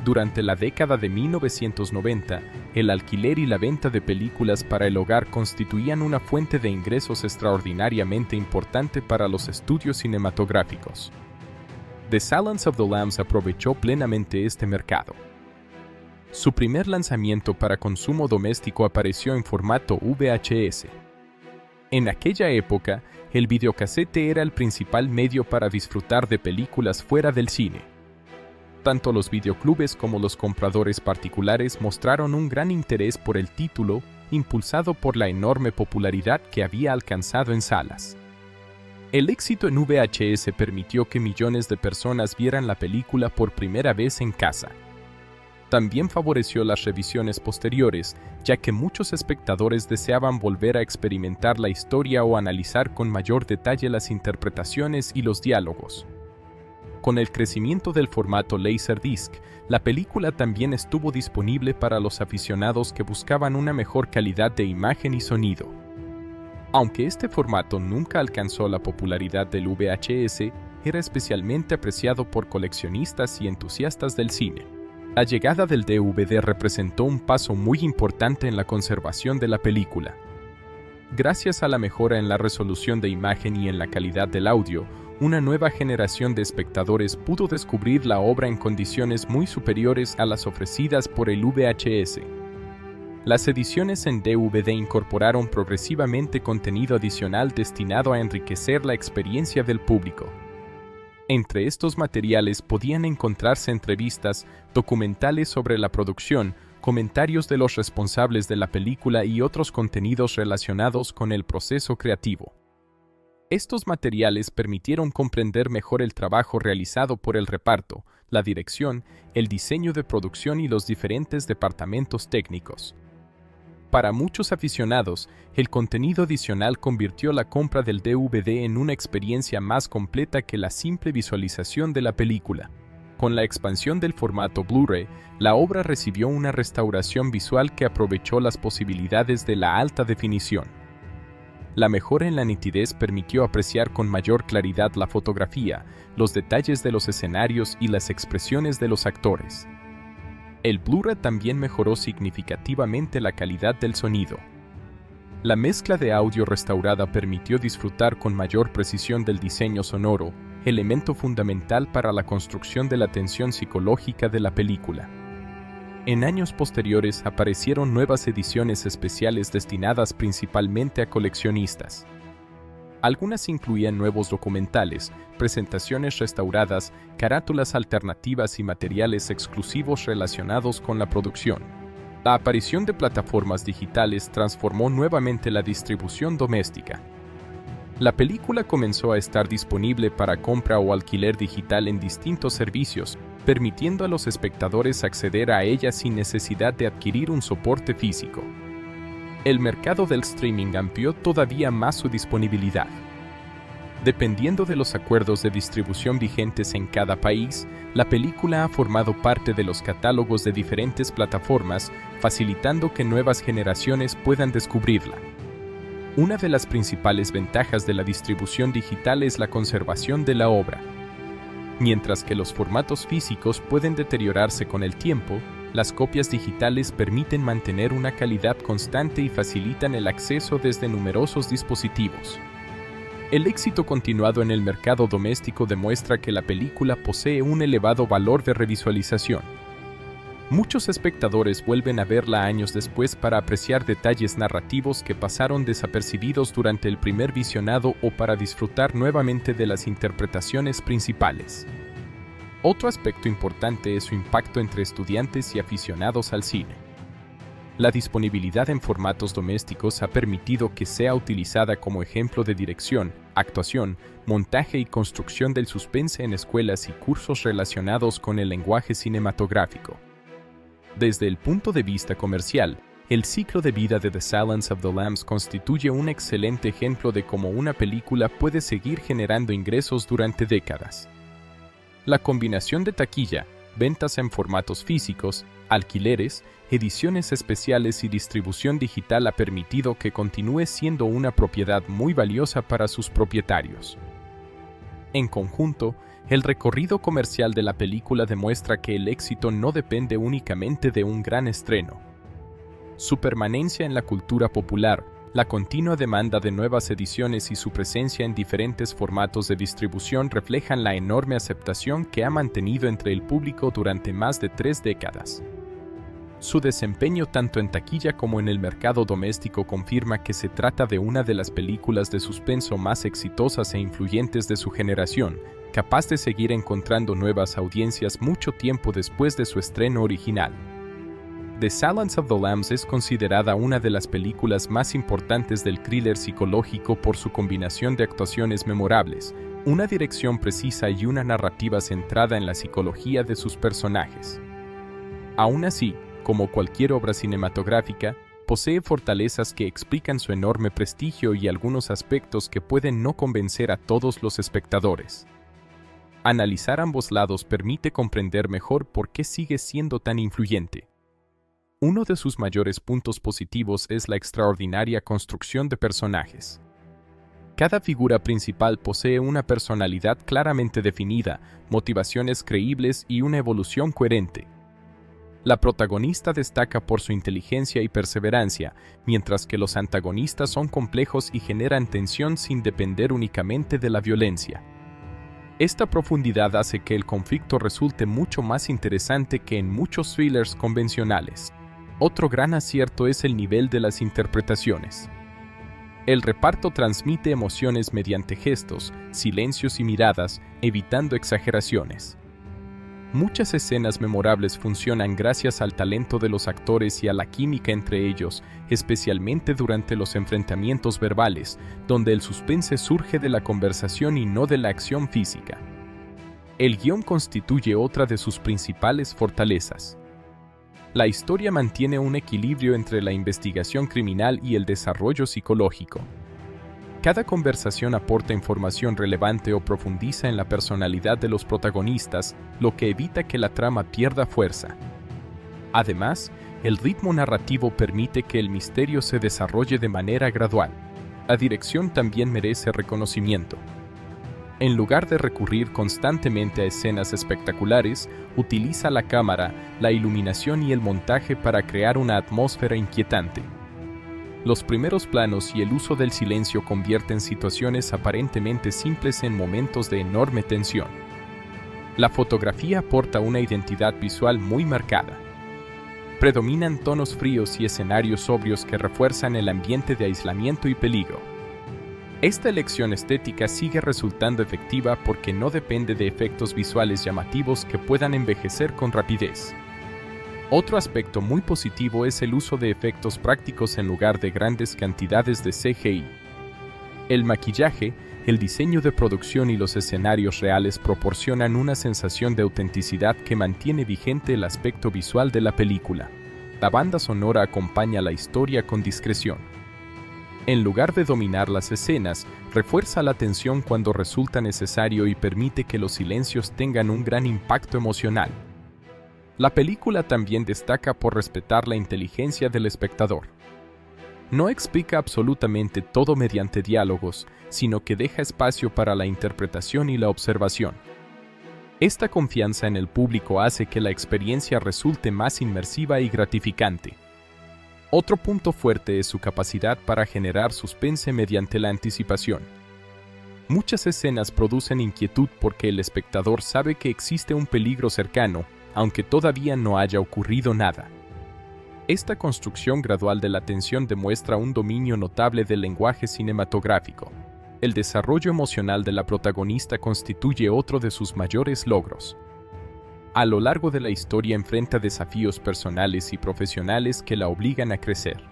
Durante la década de 1990, el alquiler y la venta de películas para el hogar constituían una fuente de ingresos extraordinariamente importante para los estudios cinematográficos. The Silence of the Lambs aprovechó plenamente este mercado. Su primer lanzamiento para consumo doméstico apareció en formato VHS. En aquella época, el videocasete era el principal medio para disfrutar de películas fuera del cine. Tanto los videoclubes como los compradores particulares mostraron un gran interés por el título, impulsado por la enorme popularidad que había alcanzado en salas. El éxito en VHS permitió que millones de personas vieran la película por primera vez en casa. También favoreció las revisiones posteriores, ya que muchos espectadores deseaban volver a experimentar la historia o analizar con mayor detalle las interpretaciones y los diálogos. Con el crecimiento del formato Laserdisc, la película también estuvo disponible para los aficionados que buscaban una mejor calidad de imagen y sonido. Aunque este formato nunca alcanzó la popularidad del VHS, era especialmente apreciado por coleccionistas y entusiastas del cine. La llegada del DVD representó un paso muy importante en la conservación de la película. Gracias a la mejora en la resolución de imagen y en la calidad del audio, una nueva generación de espectadores pudo descubrir la obra en condiciones muy superiores a las ofrecidas por el VHS. Las ediciones en DVD incorporaron progresivamente contenido adicional destinado a enriquecer la experiencia del público. Entre estos materiales podían encontrarse entrevistas, documentales sobre la producción, comentarios de los responsables de la película y otros contenidos relacionados con el proceso creativo. Estos materiales permitieron comprender mejor el trabajo realizado por el reparto, la dirección, el diseño de producción y los diferentes departamentos técnicos. Para muchos aficionados, el contenido adicional convirtió la compra del DVD en una experiencia más completa que la simple visualización de la película. Con la expansión del formato Blu-ray, la obra recibió una restauración visual que aprovechó las posibilidades de la alta definición. La mejora en la nitidez permitió apreciar con mayor claridad la fotografía, los detalles de los escenarios y las expresiones de los actores. El Blu-ray también mejoró significativamente la calidad del sonido. La mezcla de audio restaurada permitió disfrutar con mayor precisión del diseño sonoro, elemento fundamental para la construcción de la tensión psicológica de la película. En años posteriores aparecieron nuevas ediciones especiales destinadas principalmente a coleccionistas. Algunas incluían nuevos documentales, presentaciones restauradas, carátulas alternativas y materiales exclusivos relacionados con la producción. La aparición de plataformas digitales transformó nuevamente la distribución doméstica. La película comenzó a estar disponible para compra o alquiler digital en distintos servicios, permitiendo a los espectadores acceder a ella sin necesidad de adquirir un soporte físico. El mercado del streaming amplió todavía más su disponibilidad. Dependiendo de los acuerdos de distribución vigentes en cada país, la película ha formado parte de los catálogos de diferentes plataformas, facilitando que nuevas generaciones puedan descubrirla. Una de las principales ventajas de la distribución digital es la conservación de la obra. Mientras que los formatos físicos pueden deteriorarse con el tiempo, las copias digitales permiten mantener una calidad constante y facilitan el acceso desde numerosos dispositivos. El éxito continuado en el mercado doméstico demuestra que la película posee un elevado valor de revisualización. Muchos espectadores vuelven a verla años después para apreciar detalles narrativos que pasaron desapercibidos durante el primer visionado o para disfrutar nuevamente de las interpretaciones principales. Otro aspecto importante es su impacto entre estudiantes y aficionados al cine. La disponibilidad en formatos domésticos ha permitido que sea utilizada como ejemplo de dirección, actuación, montaje y construcción del suspense en escuelas y cursos relacionados con el lenguaje cinematográfico. Desde el punto de vista comercial, el ciclo de vida de The Silence of the Lambs constituye un excelente ejemplo de cómo una película puede seguir generando ingresos durante décadas. La combinación de taquilla, ventas en formatos físicos, alquileres, ediciones especiales y distribución digital ha permitido que continúe siendo una propiedad muy valiosa para sus propietarios. En conjunto, el recorrido comercial de la película demuestra que el éxito no depende únicamente de un gran estreno. Su permanencia en la cultura popular, la continua demanda de nuevas ediciones y su presencia en diferentes formatos de distribución reflejan la enorme aceptación que ha mantenido entre el público durante más de 3 décadas. Su desempeño tanto en taquilla como en el mercado doméstico confirma que se trata de una de las películas de suspenso más exitosas e influyentes de su generación, capaz de seguir encontrando nuevas audiencias mucho tiempo después de su estreno original. The Silence of the Lambs es considerada una de las películas más importantes del thriller psicológico por su combinación de actuaciones memorables, una dirección precisa y una narrativa centrada en la psicología de sus personajes. Aún así, como cualquier obra cinematográfica, posee fortalezas que explican su enorme prestigio y algunos aspectos que pueden no convencer a todos los espectadores. Analizar ambos lados permite comprender mejor por qué sigue siendo tan influyente. Uno de sus mayores puntos positivos es la extraordinaria construcción de personajes. Cada figura principal posee una personalidad claramente definida, motivaciones creíbles y una evolución coherente. La protagonista destaca por su inteligencia y perseverancia, mientras que los antagonistas son complejos y generan tensión sin depender únicamente de la violencia. Esta profundidad hace que el conflicto resulte mucho más interesante que en muchos thrillers convencionales. Otro gran acierto es el nivel de las interpretaciones. El reparto transmite emociones mediante gestos, silencios y miradas, evitando exageraciones. Muchas escenas memorables funcionan gracias al talento de los actores y a la química entre ellos, especialmente durante los enfrentamientos verbales, donde el suspense surge de la conversación y no de la acción física. El guión constituye otra de sus principales fortalezas. La historia mantiene un equilibrio entre la investigación criminal y el desarrollo psicológico. Cada conversación aporta información relevante o profundiza en la personalidad de los protagonistas, lo que evita que la trama pierda fuerza. Además, el ritmo narrativo permite que el misterio se desarrolle de manera gradual. La dirección también merece reconocimiento. En lugar de recurrir constantemente a escenas espectaculares, utiliza la cámara, la iluminación y el montaje para crear una atmósfera inquietante. Los primeros planos y el uso del silencio convierten situaciones aparentemente simples en momentos de enorme tensión. La fotografía aporta una identidad visual muy marcada. Predominan tonos fríos y escenarios sobrios que refuerzan el ambiente de aislamiento y peligro. Esta elección estética sigue resultando efectiva porque no depende de efectos visuales llamativos que puedan envejecer con rapidez. Otro aspecto muy positivo es el uso de efectos prácticos en lugar de grandes cantidades de CGI. El maquillaje, el diseño de producción y los escenarios reales proporcionan una sensación de autenticidad que mantiene vigente el aspecto visual de la película. La banda sonora acompaña la historia con discreción. En lugar de dominar las escenas, refuerza la tensión cuando resulta necesario y permite que los silencios tengan un gran impacto emocional. La película también destaca por respetar la inteligencia del espectador. No explica absolutamente todo mediante diálogos, sino que deja espacio para la interpretación y la observación. Esta confianza en el público hace que la experiencia resulte más inmersiva y gratificante. Otro punto fuerte es su capacidad para generar suspense mediante la anticipación. Muchas escenas producen inquietud porque el espectador sabe que existe un peligro cercano, aunque todavía no haya ocurrido nada. Esta construcción gradual de la tensión demuestra un dominio notable del lenguaje cinematográfico. El desarrollo emocional de la protagonista constituye otro de sus mayores logros. A lo largo de la historia enfrenta desafíos personales y profesionales que la obligan a crecer.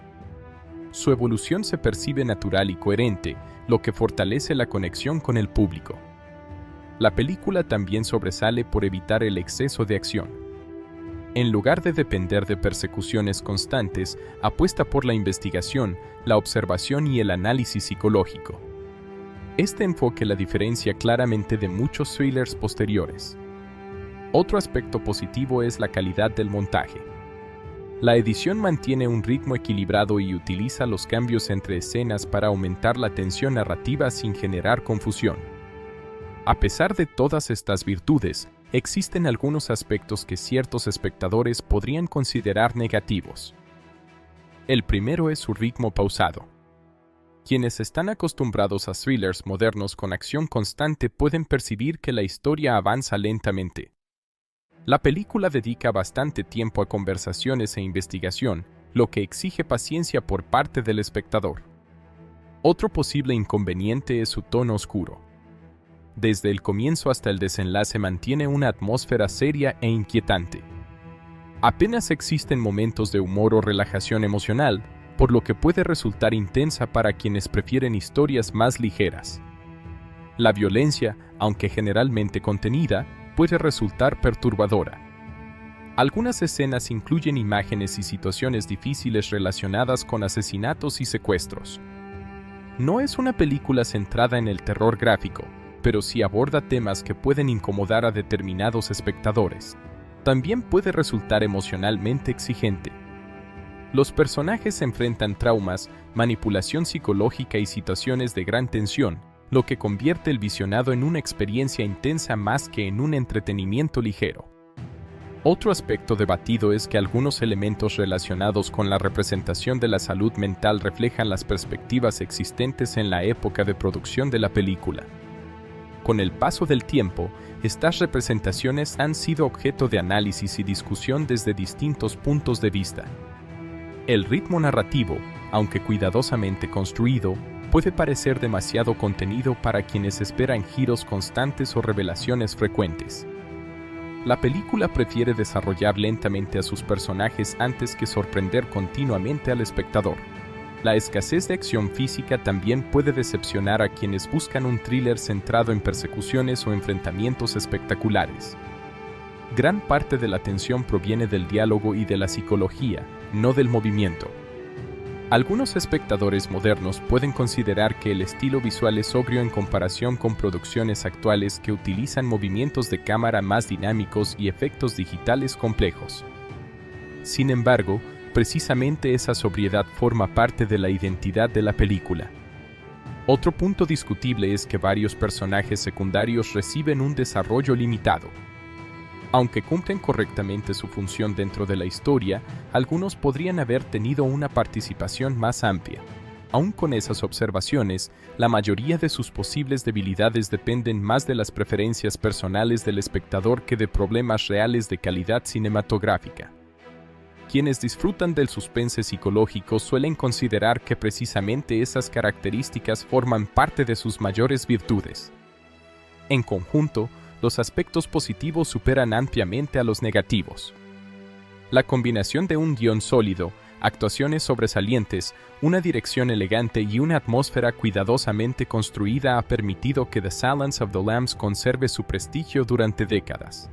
Su evolución se percibe natural y coherente, lo que fortalece la conexión con el público. La película también sobresale por evitar el exceso de acción. En lugar de depender de persecuciones constantes, apuesta por la investigación, la observación y el análisis psicológico. Este enfoque la diferencia claramente de muchos thrillers posteriores. Otro aspecto positivo es la calidad del montaje. La edición mantiene un ritmo equilibrado y utiliza los cambios entre escenas para aumentar la tensión narrativa sin generar confusión. A pesar de todas estas virtudes, existen algunos aspectos que ciertos espectadores podrían considerar negativos. El primero es su ritmo pausado. Quienes están acostumbrados a thrillers modernos con acción constante pueden percibir que la historia avanza lentamente. La película dedica bastante tiempo a conversaciones e investigación, lo que exige paciencia por parte del espectador. Otro posible inconveniente es su tono oscuro. Desde el comienzo hasta el desenlace mantiene una atmósfera seria e inquietante. Apenas existen momentos de humor o relajación emocional, por lo que puede resultar intensa para quienes prefieren historias más ligeras. La violencia, aunque generalmente contenida, puede resultar perturbadora. Algunas escenas incluyen imágenes y situaciones difíciles relacionadas con asesinatos y secuestros. No es una película centrada en el terror gráfico, pero sí aborda temas que pueden incomodar a determinados espectadores. También puede resultar emocionalmente exigente. Los personajes enfrentan traumas, manipulación psicológica y situaciones de gran tensión, lo que convierte el visionado en una experiencia intensa más que en un entretenimiento ligero. Otro aspecto debatido es que algunos elementos relacionados con la representación de la salud mental reflejan las perspectivas existentes en la época de producción de la película. Con el paso del tiempo, estas representaciones han sido objeto de análisis y discusión desde distintos puntos de vista. El ritmo narrativo, aunque cuidadosamente construido, puede parecer demasiado contenido para quienes esperan giros constantes o revelaciones frecuentes. La película prefiere desarrollar lentamente a sus personajes antes que sorprender continuamente al espectador. La escasez de acción física también puede decepcionar a quienes buscan un thriller centrado en persecuciones o enfrentamientos espectaculares. Gran parte de la tensión proviene del diálogo y de la psicología, no del movimiento. Algunos espectadores modernos pueden considerar que el estilo visual es sobrio en comparación con producciones actuales que utilizan movimientos de cámara más dinámicos y efectos digitales complejos. Sin embargo, precisamente esa sobriedad forma parte de la identidad de la película. Otro punto discutible es que varios personajes secundarios reciben un desarrollo limitado. Aunque cumplen correctamente su función dentro de la historia, algunos podrían haber tenido una participación más amplia. Aún con esas observaciones, la mayoría de sus posibles debilidades dependen más de las preferencias personales del espectador que de problemas reales de calidad cinematográfica. Quienes disfrutan del suspense psicológico suelen considerar que precisamente esas características forman parte de sus mayores virtudes. En conjunto, los aspectos positivos superan ampliamente a los negativos. La combinación de un guión sólido, actuaciones sobresalientes, una dirección elegante y una atmósfera cuidadosamente construida ha permitido que The Silence of the Lambs conserve su prestigio durante décadas.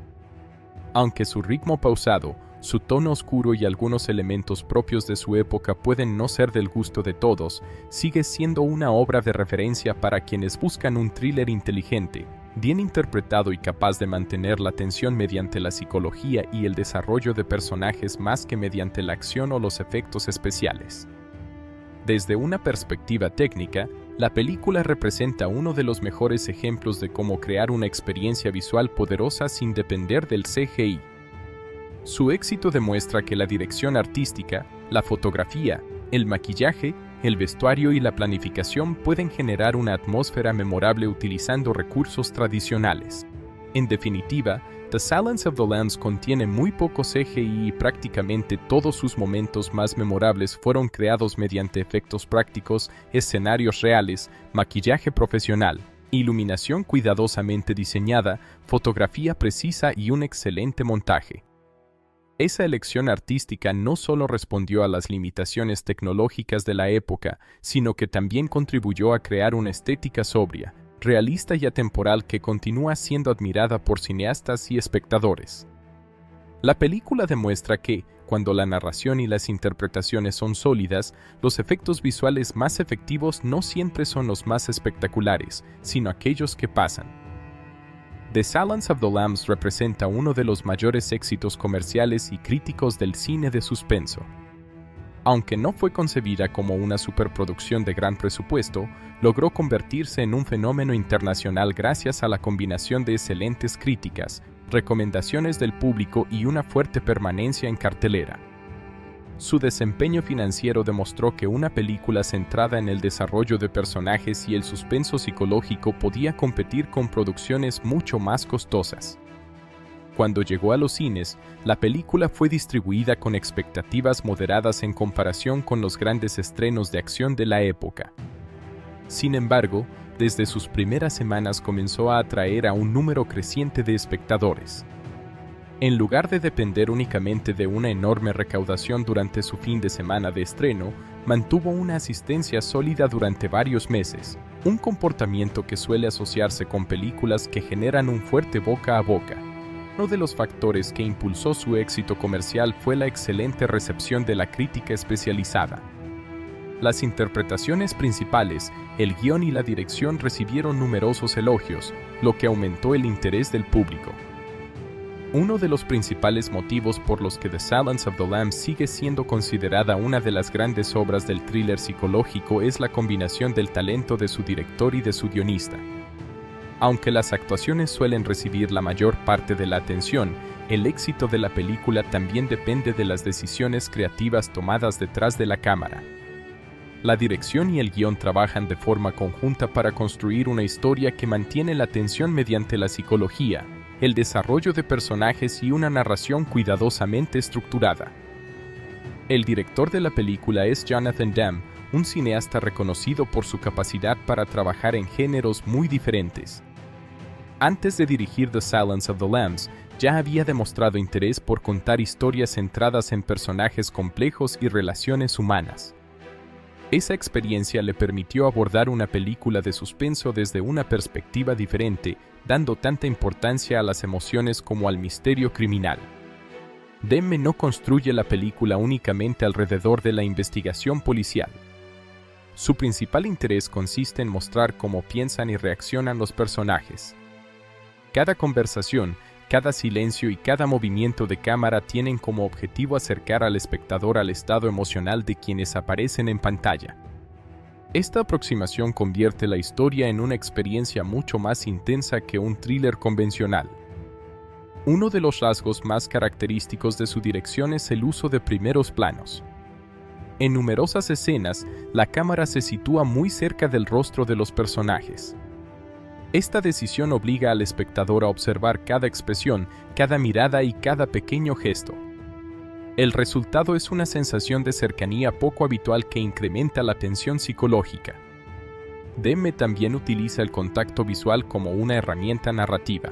Aunque su ritmo pausado, su tono oscuro y algunos elementos propios de su época pueden no ser del gusto de todos, sigue siendo una obra de referencia para quienes buscan un thriller inteligente, bien interpretado y capaz de mantener la tensión mediante la psicología y el desarrollo de personajes más que mediante la acción o los efectos especiales. Desde una perspectiva técnica, la película representa uno de los mejores ejemplos de cómo crear una experiencia visual poderosa sin depender del CGI. Su éxito demuestra que la dirección artística, la fotografía, el maquillaje, el vestuario y la planificación pueden generar una atmósfera memorable utilizando recursos tradicionales. En definitiva, The Silence of the Lambs contiene muy poco CGI y prácticamente todos sus momentos más memorables fueron creados mediante efectos prácticos, escenarios reales, maquillaje profesional, iluminación cuidadosamente diseñada, fotografía precisa y un excelente montaje. Esa elección artística no solo respondió a las limitaciones tecnológicas de la época, sino que también contribuyó a crear una estética sobria, realista y atemporal que continúa siendo admirada por cineastas y espectadores. La película demuestra que, cuando la narración y las interpretaciones son sólidas, los efectos visuales más efectivos no siempre son los más espectaculares, sino aquellos que pasan. The Silence of the Lambs representa uno de los mayores éxitos comerciales y críticos del cine de suspenso. Aunque no fue concebida como una superproducción de gran presupuesto, logró convertirse en un fenómeno internacional gracias a la combinación de excelentes críticas, recomendaciones del público y una fuerte permanencia en cartelera. Su desempeño financiero demostró que una película centrada en el desarrollo de personajes y el suspenso psicológico podía competir con producciones mucho más costosas. Cuando llegó a los cines, la película fue distribuida con expectativas moderadas en comparación con los grandes estrenos de acción de la época. Sin embargo, desde sus primeras semanas comenzó a atraer a un número creciente de espectadores. En lugar de depender únicamente de una enorme recaudación durante su fin de semana de estreno, mantuvo una asistencia sólida durante varios meses, un comportamiento que suele asociarse con películas que generan un fuerte boca a boca. Uno de los factores que impulsó su éxito comercial fue la excelente recepción de la crítica especializada. Las interpretaciones principales, el guión y la dirección recibieron numerosos elogios, lo que aumentó el interés del público. Uno de los principales motivos por los que The Silence of the Lambs sigue siendo considerada una de las grandes obras del thriller psicológico es la combinación del talento de su director y de su guionista. Aunque las actuaciones suelen recibir la mayor parte de la atención, el éxito de la película también depende de las decisiones creativas tomadas detrás de la cámara. La dirección y el guión trabajan de forma conjunta para construir una historia que mantiene la atención mediante la psicología, el desarrollo de personajes y una narración cuidadosamente estructurada. El director de la película es Jonathan Demme, un cineasta reconocido por su capacidad para trabajar en géneros muy diferentes. Antes de dirigir The Silence of the Lambs, ya había demostrado interés por contar historias centradas en personajes complejos y relaciones humanas. Esa experiencia le permitió abordar una película de suspenso desde una perspectiva diferente, dando tanta importancia a las emociones como al misterio criminal. Demme no construye la película únicamente alrededor de la investigación policial. Su principal interés consiste en mostrar cómo piensan y reaccionan los personajes. Cada conversación, cada silencio y cada movimiento de cámara tienen como objetivo acercar al espectador al estado emocional de quienes aparecen en pantalla. Esta aproximación convierte la historia en una experiencia mucho más intensa que un thriller convencional. Uno de los rasgos más característicos de su dirección es el uso de primeros planos. En numerosas escenas, la cámara se sitúa muy cerca del rostro de los personajes. Esta decisión obliga al espectador a observar cada expresión, cada mirada y cada pequeño gesto. El resultado es una sensación de cercanía poco habitual que incrementa la tensión psicológica. Demme también utiliza el contacto visual como una herramienta narrativa.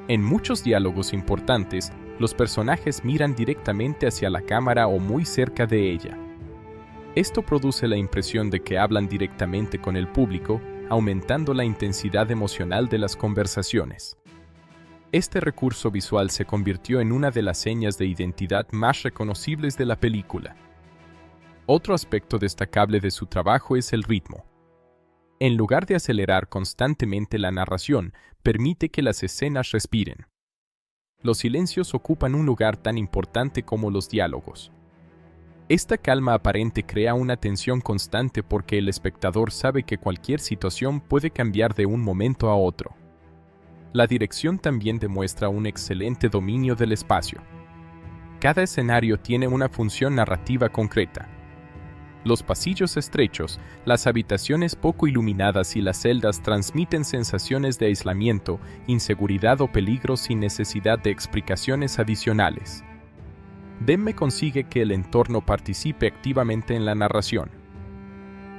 En muchos diálogos importantes, los personajes miran directamente hacia la cámara o muy cerca de ella. Esto produce la impresión de que hablan directamente con el público, aumentando la intensidad emocional de las conversaciones. Este recurso visual se convirtió en una de las señas de identidad más reconocibles de la película. Otro aspecto destacable de su trabajo es el ritmo. En lugar de acelerar constantemente la narración, permite que las escenas respiren. Los silencios ocupan un lugar tan importante como los diálogos. Esta calma aparente crea una tensión constante porque el espectador sabe que cualquier situación puede cambiar de un momento a otro. La dirección también demuestra un excelente dominio del espacio. Cada escenario tiene una función narrativa concreta. Los pasillos estrechos, las habitaciones poco iluminadas y las celdas transmiten sensaciones de aislamiento, inseguridad o peligro sin necesidad de explicaciones adicionales. Demme consigue que el entorno participe activamente en la narración.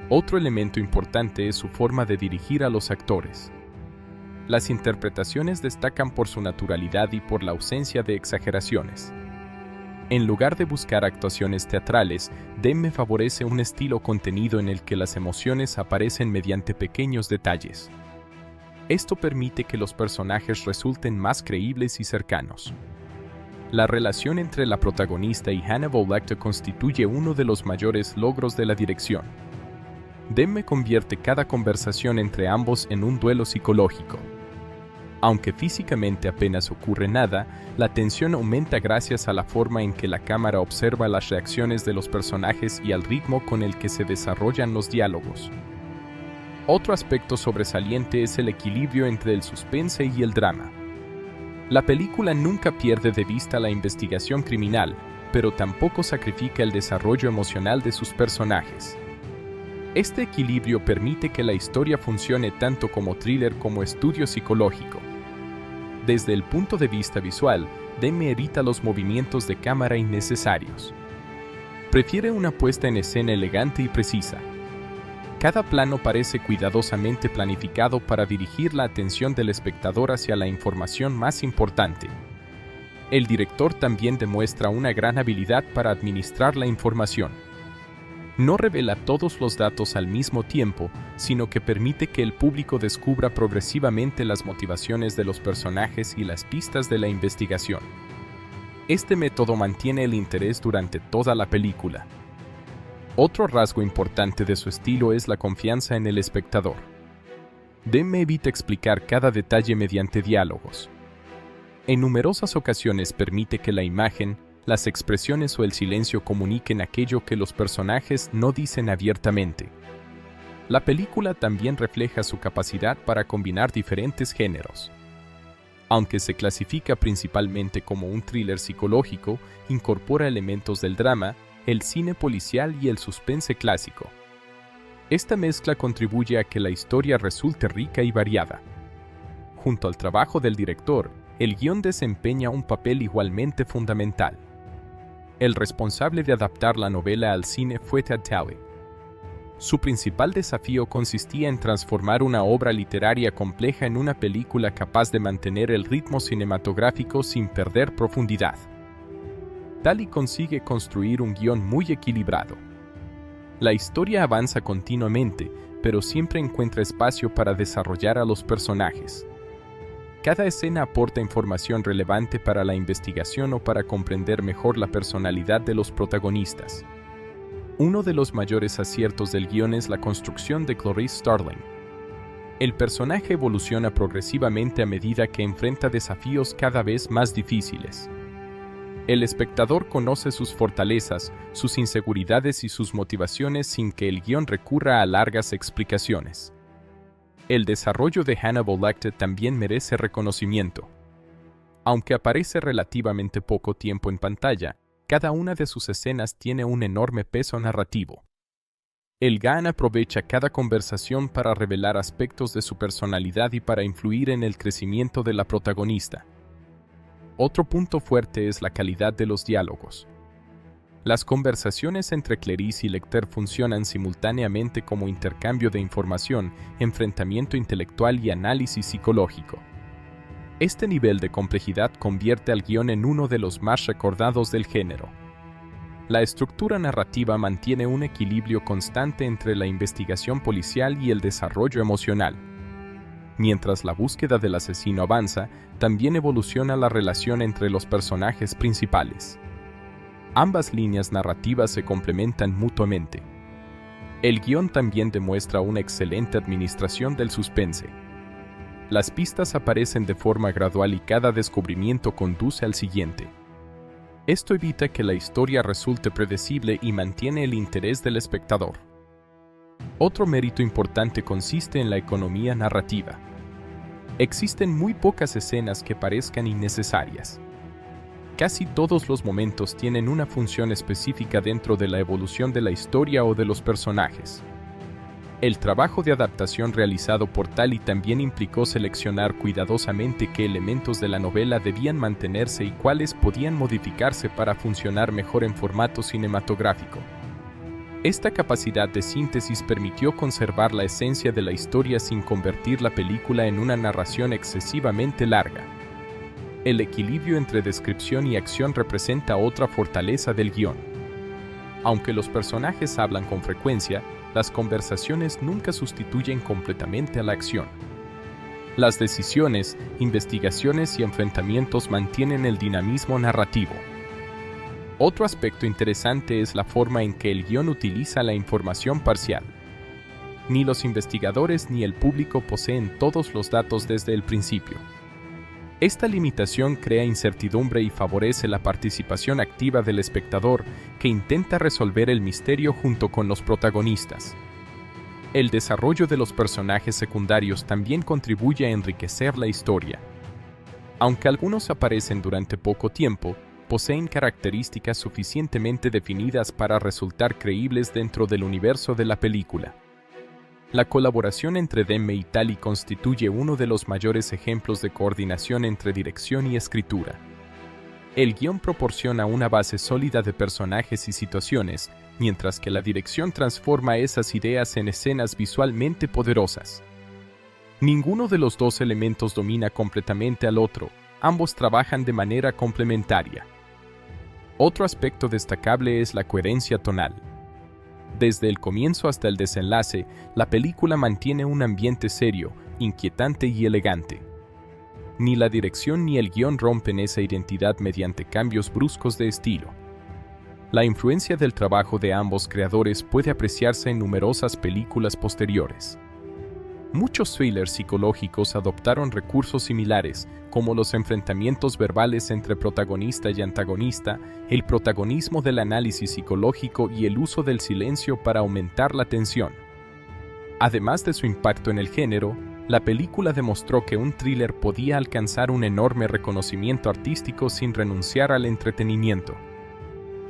Otro elemento importante es su forma de dirigir a los actores. Las interpretaciones destacan por su naturalidad y por la ausencia de exageraciones. En lugar de buscar actuaciones teatrales, Demme favorece un estilo contenido en el que las emociones aparecen mediante pequeños detalles. Esto permite que los personajes resulten más creíbles y cercanos. La relación entre la protagonista y Hannibal Lecter constituye uno de los mayores logros de la dirección. Demme convierte cada conversación entre ambos en un duelo psicológico. Aunque físicamente apenas ocurre nada, la tensión aumenta gracias a la forma en que la cámara observa las reacciones de los personajes y al ritmo con el que se desarrollan los diálogos. Otro aspecto sobresaliente es el equilibrio entre el suspense y el drama. La película nunca pierde de vista la investigación criminal, pero tampoco sacrifica el desarrollo emocional de sus personajes. Este equilibrio permite que la historia funcione tanto como thriller como estudio psicológico. Desde el punto de vista visual, Demme evita los movimientos de cámara innecesarios. Prefiere una puesta en escena elegante y precisa. Cada plano parece cuidadosamente planificado para dirigir la atención del espectador hacia la información más importante. El director también demuestra una gran habilidad para administrar la información. No revela todos los datos al mismo tiempo, sino que permite que el público descubra progresivamente las motivaciones de los personajes y las pistas de la investigación. Este método mantiene el interés durante toda la película. Otro rasgo importante de su estilo es la confianza en el espectador. Demme evita explicar cada detalle mediante diálogos. En numerosas ocasiones permite que la imagen, las expresiones o el silencio comuniquen aquello que los personajes no dicen abiertamente. La película también refleja su capacidad para combinar diferentes géneros. Aunque se clasifica principalmente como un thriller psicológico, incorpora elementos del drama, el cine policial y el suspense clásico. Esta mezcla contribuye a que la historia resulte rica y variada. Junto al trabajo del director, el guión desempeña un papel igualmente fundamental. El responsable de adaptar la novela al cine fue Ted Tally. Su principal desafío consistía en transformar una obra literaria compleja en una película capaz de mantener el ritmo cinematográfico sin perder profundidad. Tally consigue construir un guión muy equilibrado. La historia avanza continuamente, pero siempre encuentra espacio para desarrollar a los personajes. Cada escena aporta información relevante para la investigación o para comprender mejor la personalidad de los protagonistas. Uno de los mayores aciertos del guión es la construcción de Clarice Starling. El personaje evoluciona progresivamente a medida que enfrenta desafíos cada vez más difíciles. El espectador conoce sus fortalezas, sus inseguridades y sus motivaciones sin que el guión recurra a largas explicaciones. El desarrollo de Hannibal Lecter también merece reconocimiento. Aunque aparece relativamente poco tiempo en pantalla, cada una de sus escenas tiene un enorme peso narrativo. El Gaan aprovecha cada conversación para revelar aspectos de su personalidad y para influir en el crecimiento de la protagonista. Otro punto fuerte es la calidad de los diálogos. Las conversaciones entre Clarice y Lecter funcionan simultáneamente como intercambio de información, enfrentamiento intelectual y análisis psicológico. Este nivel de complejidad convierte al guión en uno de los más recordados del género. La estructura narrativa mantiene un equilibrio constante entre la investigación policial y el desarrollo emocional. Mientras la búsqueda del asesino avanza, también evoluciona la relación entre los personajes principales. Ambas líneas narrativas se complementan mutuamente. El guión también demuestra una excelente administración del suspense. Las pistas aparecen de forma gradual y cada descubrimiento conduce al siguiente. Esto evita que la historia resulte predecible y mantiene el interés del espectador. Otro mérito importante consiste en la economía narrativa. Existen muy pocas escenas que parezcan innecesarias. Casi todos los momentos tienen una función específica dentro de la evolución de la historia o de los personajes. El trabajo de adaptación realizado por Tally también implicó seleccionar cuidadosamente qué elementos de la novela debían mantenerse y cuáles podían modificarse para funcionar mejor en formato cinematográfico. Esta capacidad de síntesis permitió conservar la esencia de la historia sin convertir la película en una narración excesivamente larga. El equilibrio entre descripción y acción representa otra fortaleza del guión. Aunque los personajes hablan con frecuencia, las conversaciones nunca sustituyen completamente a la acción. Las decisiones, investigaciones y enfrentamientos mantienen el dinamismo narrativo. Otro aspecto interesante es la forma en que el guión utiliza la información parcial. Ni los investigadores ni el público poseen todos los datos desde el principio. Esta limitación crea incertidumbre y favorece la participación activa del espectador que intenta resolver el misterio junto con los protagonistas. El desarrollo de los personajes secundarios también contribuye a enriquecer la historia. Aunque algunos aparecen durante poco tiempo, poseen características suficientemente definidas para resultar creíbles dentro del universo de la película. La colaboración entre Demme y Tally constituye uno de los mayores ejemplos de coordinación entre dirección y escritura. El guión proporciona una base sólida de personajes y situaciones, mientras que la dirección transforma esas ideas en escenas visualmente poderosas. Ninguno de los dos elementos domina completamente al otro, ambos trabajan de manera complementaria. Otro aspecto destacable es la coherencia tonal. Desde el comienzo hasta el desenlace, la película mantiene un ambiente serio, inquietante y elegante. Ni la dirección ni el guión rompen esa identidad mediante cambios bruscos de estilo. La influencia del trabajo de ambos creadores puede apreciarse en numerosas películas posteriores. Muchos thrillers psicológicos adoptaron recursos similares, como los enfrentamientos verbales entre protagonista y antagonista, el protagonismo del análisis psicológico y el uso del silencio para aumentar la tensión. Además de su impacto en el género, La película demostró que un thriller podía alcanzar un enorme reconocimiento artístico sin renunciar al entretenimiento.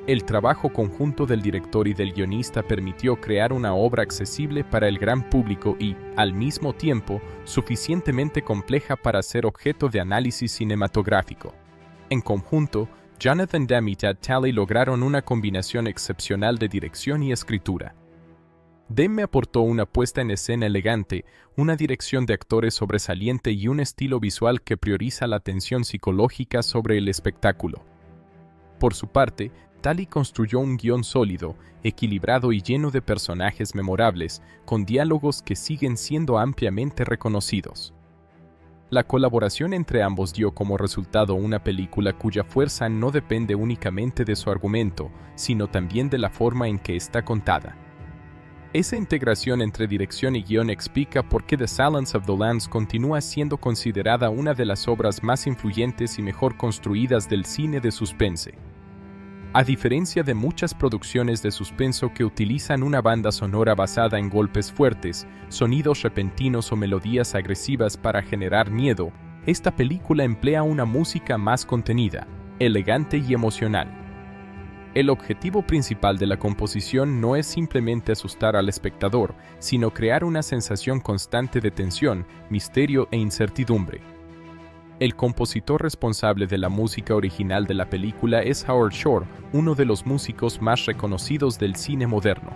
El trabajo conjunto del director y del guionista permitió crear una obra accesible para el gran público y, al mismo tiempo, suficientemente compleja para ser objeto de análisis cinematográfico. En conjunto, Jonathan Demme y Tad Talley lograron una combinación excepcional de dirección y escritura. Demme aportó una puesta en escena elegante, una dirección de actores sobresaliente y un estilo visual que prioriza la tensión psicológica sobre el espectáculo. Por su parte, Talley construyó un guión sólido, equilibrado y lleno de personajes memorables, con diálogos que siguen siendo ampliamente reconocidos. La colaboración entre ambos dio como resultado una película cuya fuerza no depende únicamente de su argumento, sino también de la forma en que está contada. Esa integración entre dirección y guión explica por qué The Silence of the Lambs continúa siendo considerada una de las obras más influyentes y mejor construidas del cine de suspense. A diferencia de muchas producciones de suspenso que utilizan una banda sonora basada en golpes fuertes, sonidos repentinos o melodías agresivas para generar miedo, esta película emplea una música más contenida, elegante y emocional. El objetivo principal de la composición no es simplemente asustar al espectador, sino crear una sensación constante de tensión, misterio e incertidumbre. El compositor responsable de la música original de la película es Howard Shore, uno de los músicos más reconocidos del cine moderno.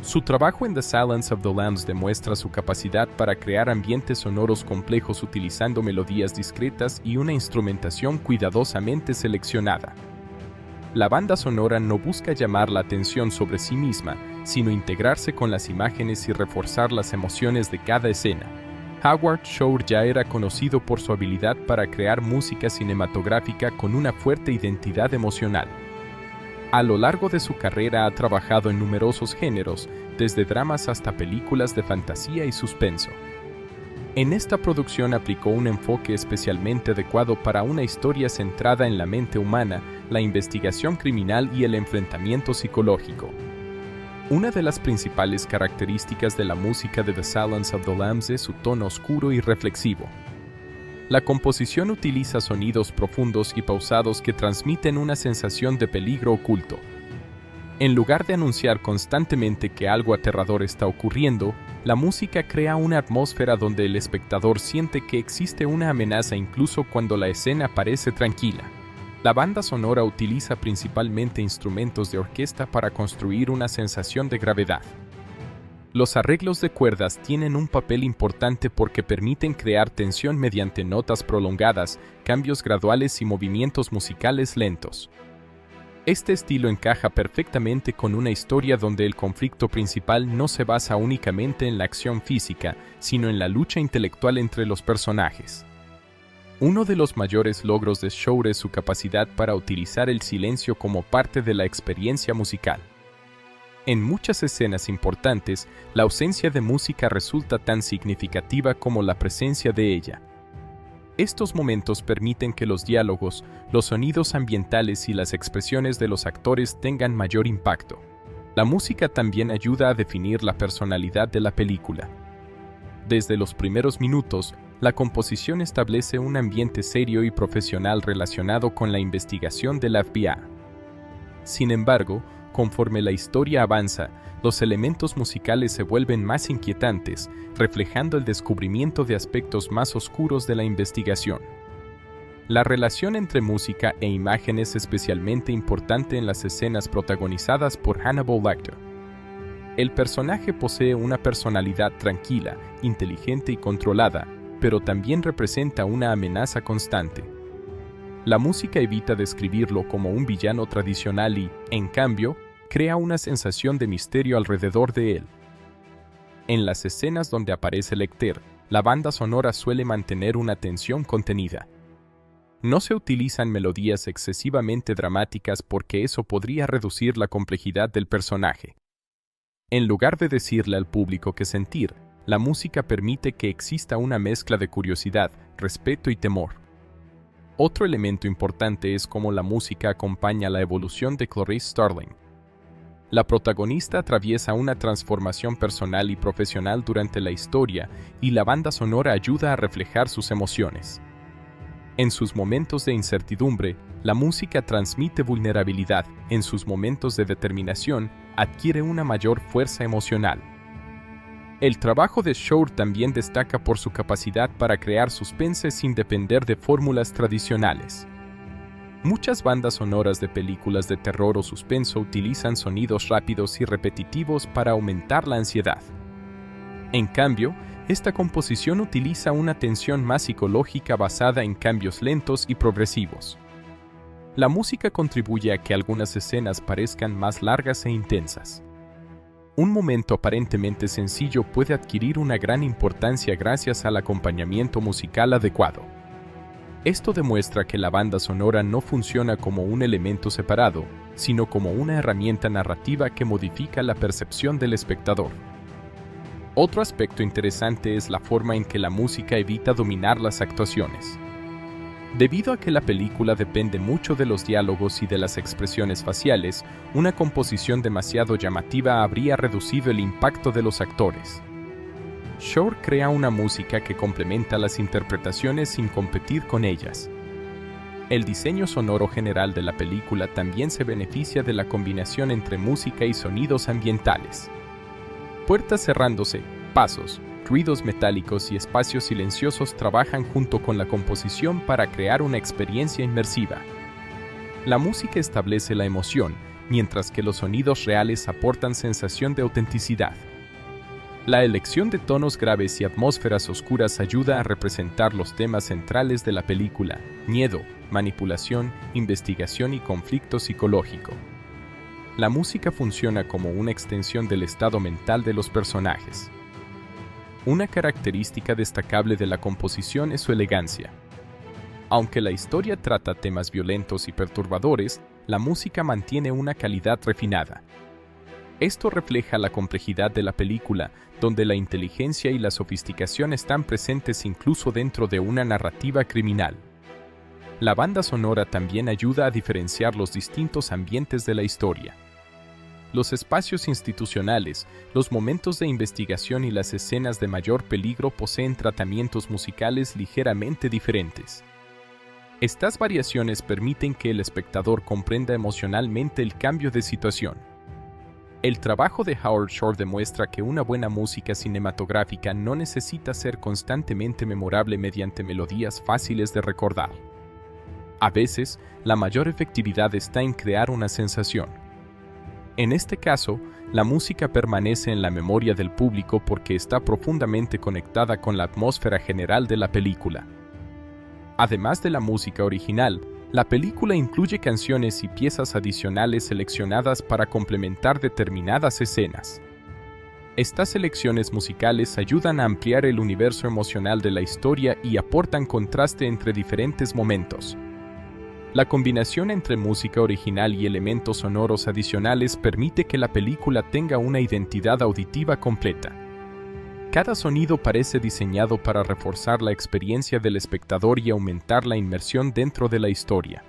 Su trabajo en The Silence of the Lambs demuestra su capacidad para crear ambientes sonoros complejos utilizando melodías discretas y una instrumentación cuidadosamente seleccionada. La banda sonora no busca llamar la atención sobre sí misma, sino integrarse con las imágenes y reforzar las emociones de cada escena. Howard Shore ya era conocido por su habilidad para crear música cinematográfica con una fuerte identidad emocional. A lo largo de su carrera ha trabajado en numerosos géneros, desde dramas hasta películas de fantasía y suspenso. En esta producción aplicó un enfoque especialmente adecuado para una historia centrada en la mente humana, la investigación criminal y el enfrentamiento psicológico. Una de las principales características de la música de The Silence of the Lambs es su tono oscuro y reflexivo. La composición utiliza sonidos profundos y pausados que transmiten una sensación de peligro oculto. En lugar de anunciar constantemente que algo aterrador está ocurriendo, la música crea una atmósfera donde el espectador siente que existe una amenaza incluso cuando la escena parece tranquila. La banda sonora utiliza principalmente instrumentos de orquesta para construir una sensación de gravedad. Los arreglos de cuerdas tienen un papel importante porque permiten crear tensión mediante notas prolongadas, cambios graduales y movimientos musicales lentos. Este estilo encaja perfectamente con una historia donde el conflicto principal no se basa únicamente en la acción física, sino en la lucha intelectual entre los personajes. Uno de los mayores logros de Shore es su capacidad para utilizar el silencio como parte de la experiencia musical. En muchas escenas importantes, la ausencia de música resulta tan significativa como la presencia de ella. Estos momentos permiten que los diálogos, los sonidos ambientales y las expresiones de los actores tengan mayor impacto. La música también ayuda a definir la personalidad de la película. Desde los primeros minutos, la composición establece un ambiente serio y profesional relacionado con la investigación del FBI. Sin embargo, conforme la historia avanza, los elementos musicales se vuelven más inquietantes, reflejando el descubrimiento de aspectos más oscuros de la investigación. La relación entre música e imagen es especialmente importante en las escenas protagonizadas por Hannibal Lecter. El personaje posee una personalidad tranquila, inteligente y controlada, pero también representa una amenaza constante. La música evita describirlo como un villano tradicional y, en cambio, crea una sensación de misterio alrededor de él. En las escenas donde aparece Lecter, la banda sonora suele mantener una tensión contenida. No se utilizan melodías excesivamente dramáticas porque eso podría reducir la complejidad del personaje. En lugar de decirle al público qué sentir, la música permite que exista una mezcla de curiosidad, respeto y temor. Otro elemento importante es cómo la música acompaña la evolución de Clarice Starling. La protagonista atraviesa una transformación personal y profesional durante la historia y la banda sonora ayuda a reflejar sus emociones. En sus momentos de incertidumbre, la música transmite vulnerabilidad. En sus momentos de determinación, adquiere una mayor fuerza emocional. El trabajo de Shore también destaca por su capacidad para crear suspense sin depender de fórmulas tradicionales. Muchas bandas sonoras de películas de terror o suspenso utilizan sonidos rápidos y repetitivos para aumentar la ansiedad. En cambio, esta composición utiliza una tensión más psicológica basada en cambios lentos y progresivos. La música contribuye a que algunas escenas parezcan más largas e intensas. Un momento aparentemente sencillo puede adquirir una gran importancia gracias al acompañamiento musical adecuado. Esto demuestra que la banda sonora no funciona como un elemento separado, sino como una herramienta narrativa que modifica la percepción del espectador. Otro aspecto interesante es la forma en que la música evita dominar las actuaciones. Debido a que la película depende mucho de los diálogos y de las expresiones faciales, una composición demasiado llamativa habría reducido el impacto de los actores. Shore crea una música que complementa las interpretaciones sin competir con ellas. El diseño sonoro general de la película también se beneficia de la combinación entre música y sonidos ambientales. Puertas cerrándose, pasos, ruidos metálicos y espacios silenciosos trabajan junto con la composición para crear una experiencia inmersiva. La música establece la emoción, mientras que los sonidos reales aportan sensación de autenticidad. La elección de tonos graves y atmósferas oscuras ayuda a representar los temas centrales de la película: miedo, manipulación, investigación y conflicto psicológico. La música funciona como una extensión del estado mental de los personajes. Una característica destacable de la composición es su elegancia. Aunque la historia trata temas violentos y perturbadores, la música mantiene una calidad refinada. Esto refleja la complejidad de la película, donde la inteligencia y la sofisticación están presentes incluso dentro de una narrativa criminal. La banda sonora también ayuda a diferenciar los distintos ambientes de la historia. Los espacios institucionales, los momentos de investigación y las escenas de mayor peligro poseen tratamientos musicales ligeramente diferentes. Estas variaciones permiten que el espectador comprenda emocionalmente el cambio de situación. El trabajo de Howard Shore demuestra que una buena música cinematográfica no necesita ser constantemente memorable mediante melodías fáciles de recordar. A veces, la mayor efectividad está en crear una sensación. En este caso, la música permanece en la memoria del público porque está profundamente conectada con la atmósfera general de la película. Además de la música original, la película incluye canciones y piezas adicionales seleccionadas para complementar determinadas escenas. Estas selecciones musicales ayudan a ampliar el universo emocional de la historia y aportan contraste entre diferentes momentos. La combinación entre música original y elementos sonoros adicionales permite que la película tenga una identidad auditiva completa. Cada sonido parece diseñado para reforzar la experiencia del espectador y aumentar la inmersión dentro de la historia.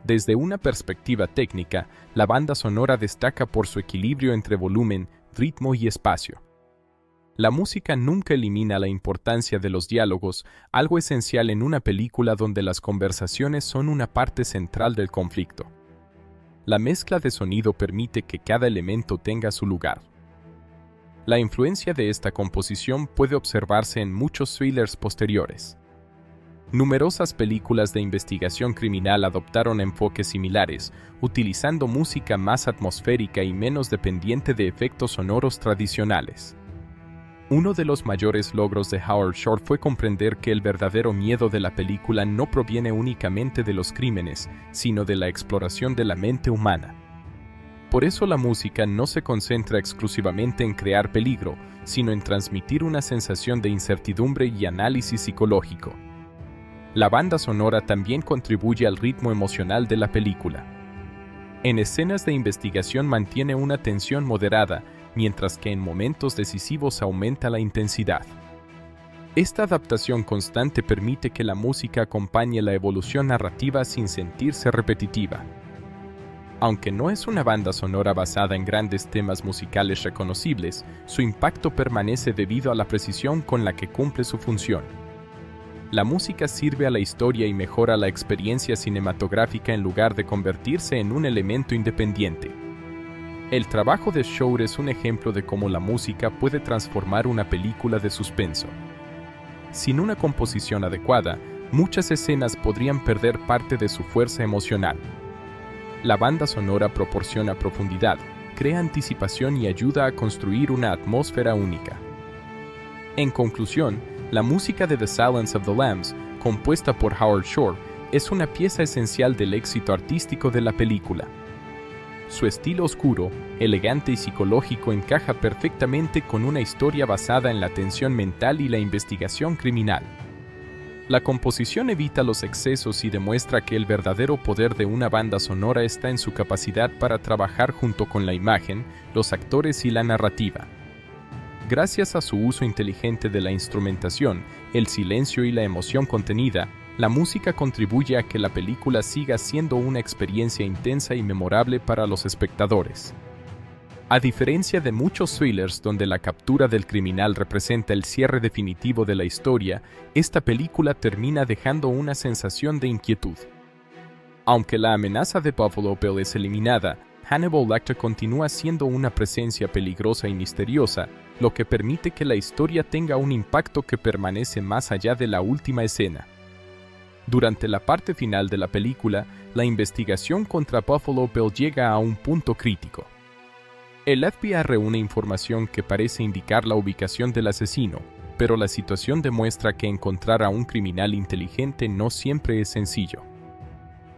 Desde una perspectiva técnica, la banda sonora destaca por su equilibrio entre volumen, ritmo y espacio. La música nunca elimina la importancia de los diálogos, algo esencial en una película donde las conversaciones son una parte central del conflicto. La mezcla de sonido permite que cada elemento tenga su lugar. La influencia de esta composición puede observarse en muchos thrillers posteriores. Numerosas películas de investigación criminal adoptaron enfoques similares, utilizando música más atmosférica y menos dependiente de efectos sonoros tradicionales. Uno de los mayores logros de Howard Shore fue comprender que el verdadero miedo de la película no proviene únicamente de los crímenes, sino de la exploración de la mente humana. Por eso la música no se concentra exclusivamente en crear peligro, sino en transmitir una sensación de incertidumbre y análisis psicológico. La banda sonora también contribuye al ritmo emocional de la película. En escenas de investigación mantiene una tensión moderada, mientras que en momentos decisivos aumenta la intensidad. Esta adaptación constante permite que la música acompañe la evolución narrativa sin sentirse repetitiva. Aunque no es una banda sonora basada en grandes temas musicales reconocibles, su impacto permanece debido a la precisión con la que cumple su función. La música sirve a la historia y mejora la experiencia cinematográfica en lugar de convertirse en un elemento independiente. El trabajo de Shore es un ejemplo de cómo la música puede transformar una película de suspenso. Sin una composición adecuada, muchas escenas podrían perder parte de su fuerza emocional. La banda sonora proporciona profundidad, crea anticipación y ayuda a construir una atmósfera única. En conclusión, la música de The Silence of the Lambs, compuesta por Howard Shore, es una pieza esencial del éxito artístico de la película. Su estilo oscuro, elegante y psicológico encaja perfectamente con una historia basada en la tensión mental y la investigación criminal. La composición evita los excesos y demuestra que el verdadero poder de una banda sonora está en su capacidad para trabajar junto con la imagen, los actores y la narrativa. Gracias a su uso inteligente de la instrumentación, el silencio y la emoción contenida, la música contribuye a que la película siga siendo una experiencia intensa y memorable para los espectadores. A diferencia de muchos thrillers donde la captura del criminal representa el cierre definitivo de la historia, esta película termina dejando una sensación de inquietud. Aunque la amenaza de Buffalo Bill es eliminada, Hannibal Lecter continúa siendo una presencia peligrosa y misteriosa, lo que permite que la historia tenga un impacto que permanece más allá de la última escena. Durante la parte final de la película, la investigación contra Buffalo Bill llega a un punto crítico. El FBI reúne información que parece indicar la ubicación del asesino, pero la situación demuestra que encontrar a un criminal inteligente no siempre es sencillo.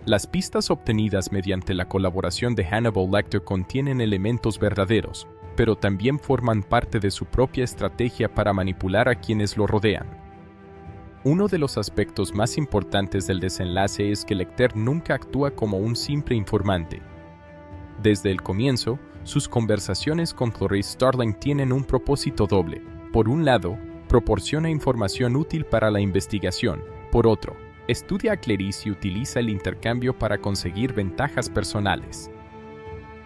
Las pistas obtenidas mediante la colaboración de Hannibal Lecter contienen elementos verdaderos, pero también forman parte de su propia estrategia para manipular a quienes lo rodean. Uno de los aspectos más importantes del desenlace es que Lecter nunca actúa como un simple informante. Desde el comienzo, sus conversaciones con Clarice Starling tienen un propósito doble. Por un lado, proporciona información útil para la investigación. Por otro, estudia a Clarice y utiliza el intercambio para conseguir ventajas personales.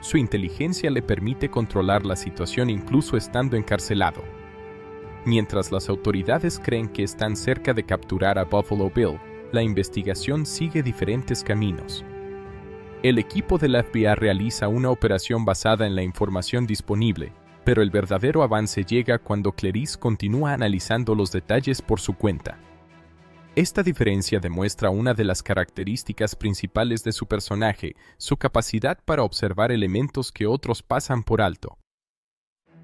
Su inteligencia le permite controlar la situación incluso estando encarcelado. Mientras las autoridades creen que están cerca de capturar a Buffalo Bill, la investigación sigue diferentes caminos. El equipo del FBI realiza una operación basada en la información disponible, pero el verdadero avance llega cuando Clarice continúa analizando los detalles por su cuenta. Esta diferencia demuestra una de las características principales de su personaje, su capacidad para observar elementos que otros pasan por alto.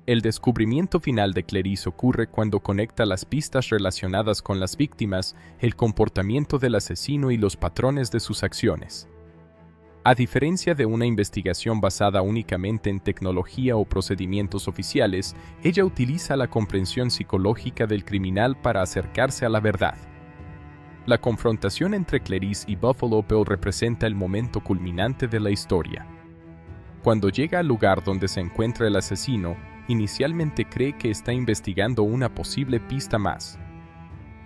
El descubrimiento final de Clarice ocurre cuando conecta las pistas relacionadas con las víctimas, el comportamiento del asesino y los patrones de sus acciones. A diferencia de una investigación basada únicamente en tecnología o procedimientos oficiales, ella utiliza la comprensión psicológica del criminal para acercarse a la verdad. La confrontación entre Clarice y Buffalo Bill representa el momento culminante de la historia. Cuando llega al lugar donde se encuentra el asesino, inicialmente cree que está investigando una posible pista más.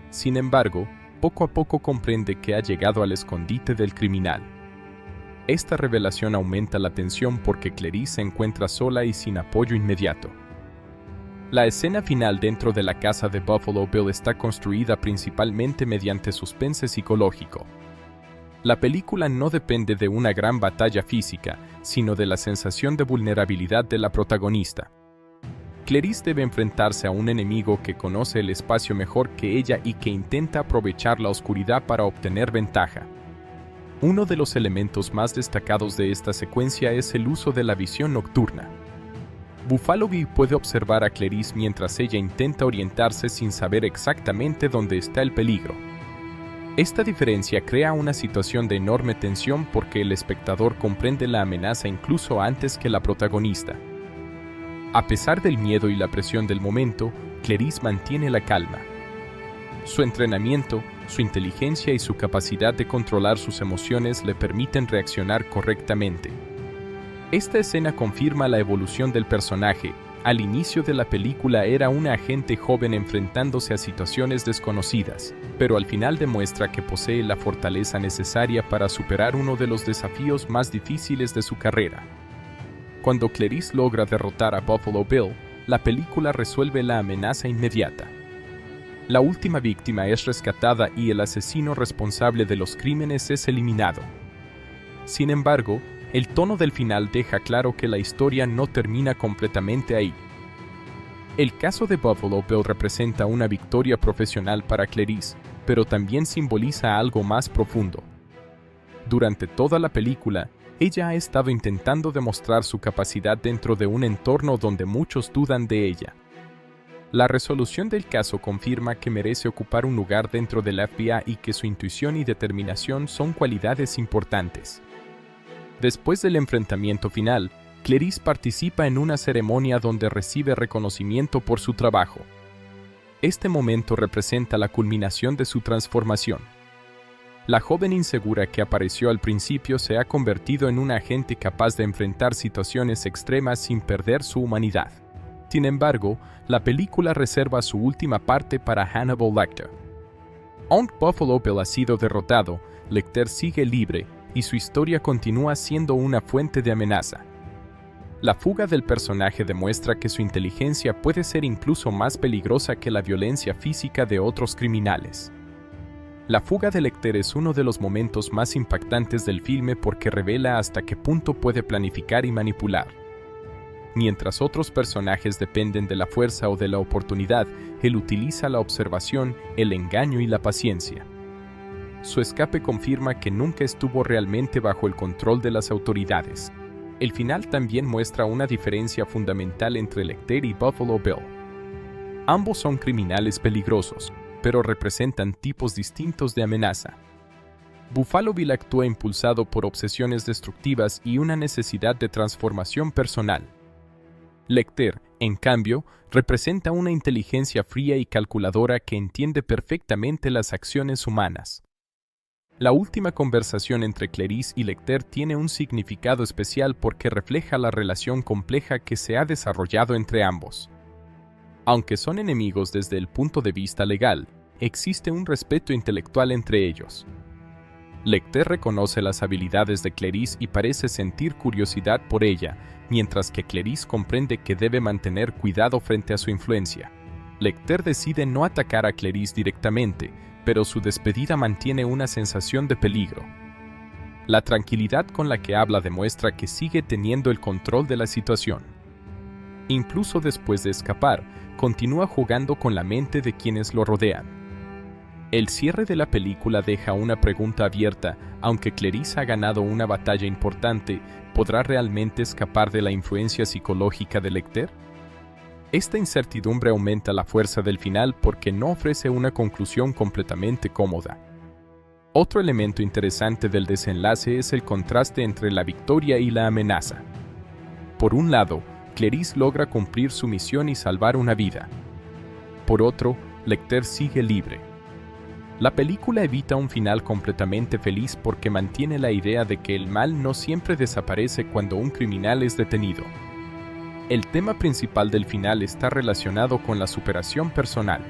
Sin embargo, poco a poco comprende que ha llegado al escondite del criminal. Esta revelación aumenta la tensión porque Clarice se encuentra sola y sin apoyo inmediato. La escena final dentro de la casa de Buffalo Bill está construida principalmente mediante suspense psicológico. La película no depende de una gran batalla física, sino de la sensación de vulnerabilidad de la protagonista. Clarice debe enfrentarse a un enemigo que conoce el espacio mejor que ella y que intenta aprovechar la oscuridad para obtener ventaja. Uno de los elementos más destacados de esta secuencia es el uso de la visión nocturna. Buffalo Bill puede observar a Clarice mientras ella intenta orientarse sin saber exactamente dónde está el peligro. Esta diferencia crea una situación de enorme tensión porque el espectador comprende la amenaza incluso antes que la protagonista. A pesar del miedo y la presión del momento, Clarice mantiene la calma. Su entrenamiento, su inteligencia y su capacidad de controlar sus emociones le permiten reaccionar correctamente. Esta escena confirma la evolución del personaje, Al inicio de la película era una agente joven enfrentándose a situaciones desconocidas, pero al final demuestra que posee la fortaleza necesaria para superar uno de los desafíos más difíciles de su carrera. Cuando Clarice logra derrotar a Buffalo Bill, la película resuelve la amenaza inmediata. La última víctima es rescatada y el asesino responsable de los crímenes es eliminado. Sin embargo, el tono del final deja claro que la historia no termina completamente ahí. El caso de Buffalo Bill representa una victoria profesional para Clarice, pero también simboliza algo más profundo. Durante toda la película, ella ha estado intentando demostrar su capacidad dentro de un entorno donde muchos dudan de ella. La resolución del caso confirma que merece ocupar un lugar dentro del FBI y que su intuición y determinación son cualidades importantes. Después del enfrentamiento final, Clarice participa en una ceremonia donde recibe reconocimiento por su trabajo. Este momento representa la culminación de su transformación. La joven insegura que apareció al principio se ha convertido en una agente capaz de enfrentar situaciones extremas sin perder su humanidad. Sin embargo, la película reserva su última parte para Hannibal Lecter. Aunque Buffalo Bill ha sido derrotado, Lecter sigue libre y su historia continúa siendo una fuente de amenaza. La fuga del personaje demuestra que su inteligencia puede ser incluso más peligrosa que la violencia física de otros criminales. La fuga de Lecter es uno de los momentos más impactantes del filme porque revela hasta qué punto puede planificar y manipular. Mientras otros personajes dependen de la fuerza o de la oportunidad, él utiliza la observación, el engaño y la paciencia. Su escape confirma que nunca estuvo realmente bajo el control de las autoridades. El final también muestra una diferencia fundamental entre Lecter y Buffalo Bill. Ambos son criminales peligrosos, pero representan tipos distintos de amenaza. Buffalo Bill actúa impulsado por obsesiones destructivas y una necesidad de transformación personal. Lecter, en cambio, representa una inteligencia fría y calculadora que entiende perfectamente las acciones humanas. La última conversación entre Clarice y Lecter tiene un significado especial porque refleja la relación compleja que se ha desarrollado entre ambos. Aunque son enemigos desde el punto de vista legal, existe un respeto intelectual entre ellos. Lecter reconoce las habilidades de Clarice y parece sentir curiosidad por ella, mientras que Clarice comprende que debe mantener cuidado frente a su influencia. Lecter decide no atacar a Clarice directamente, pero su despedida mantiene una sensación de peligro. La tranquilidad con la que habla demuestra que sigue teniendo el control de la situación. Incluso después de escapar, continúa jugando con la mente de quienes lo rodean. El cierre de la película deja una pregunta abierta: aunque Clarice ha ganado una batalla importante, ¿podrá realmente escapar de la influencia psicológica de Lecter? Esta incertidumbre aumenta la fuerza del final porque no ofrece una conclusión completamente cómoda. Otro elemento interesante del desenlace es el contraste entre la victoria y la amenaza. Por un lado, Clarice logra cumplir su misión y salvar una vida. Por otro, Lecter sigue libre. La película evita un final completamente feliz porque mantiene la idea de que el mal no siempre desaparece cuando un criminal es detenido. El tema principal del final está relacionado con la superación personal.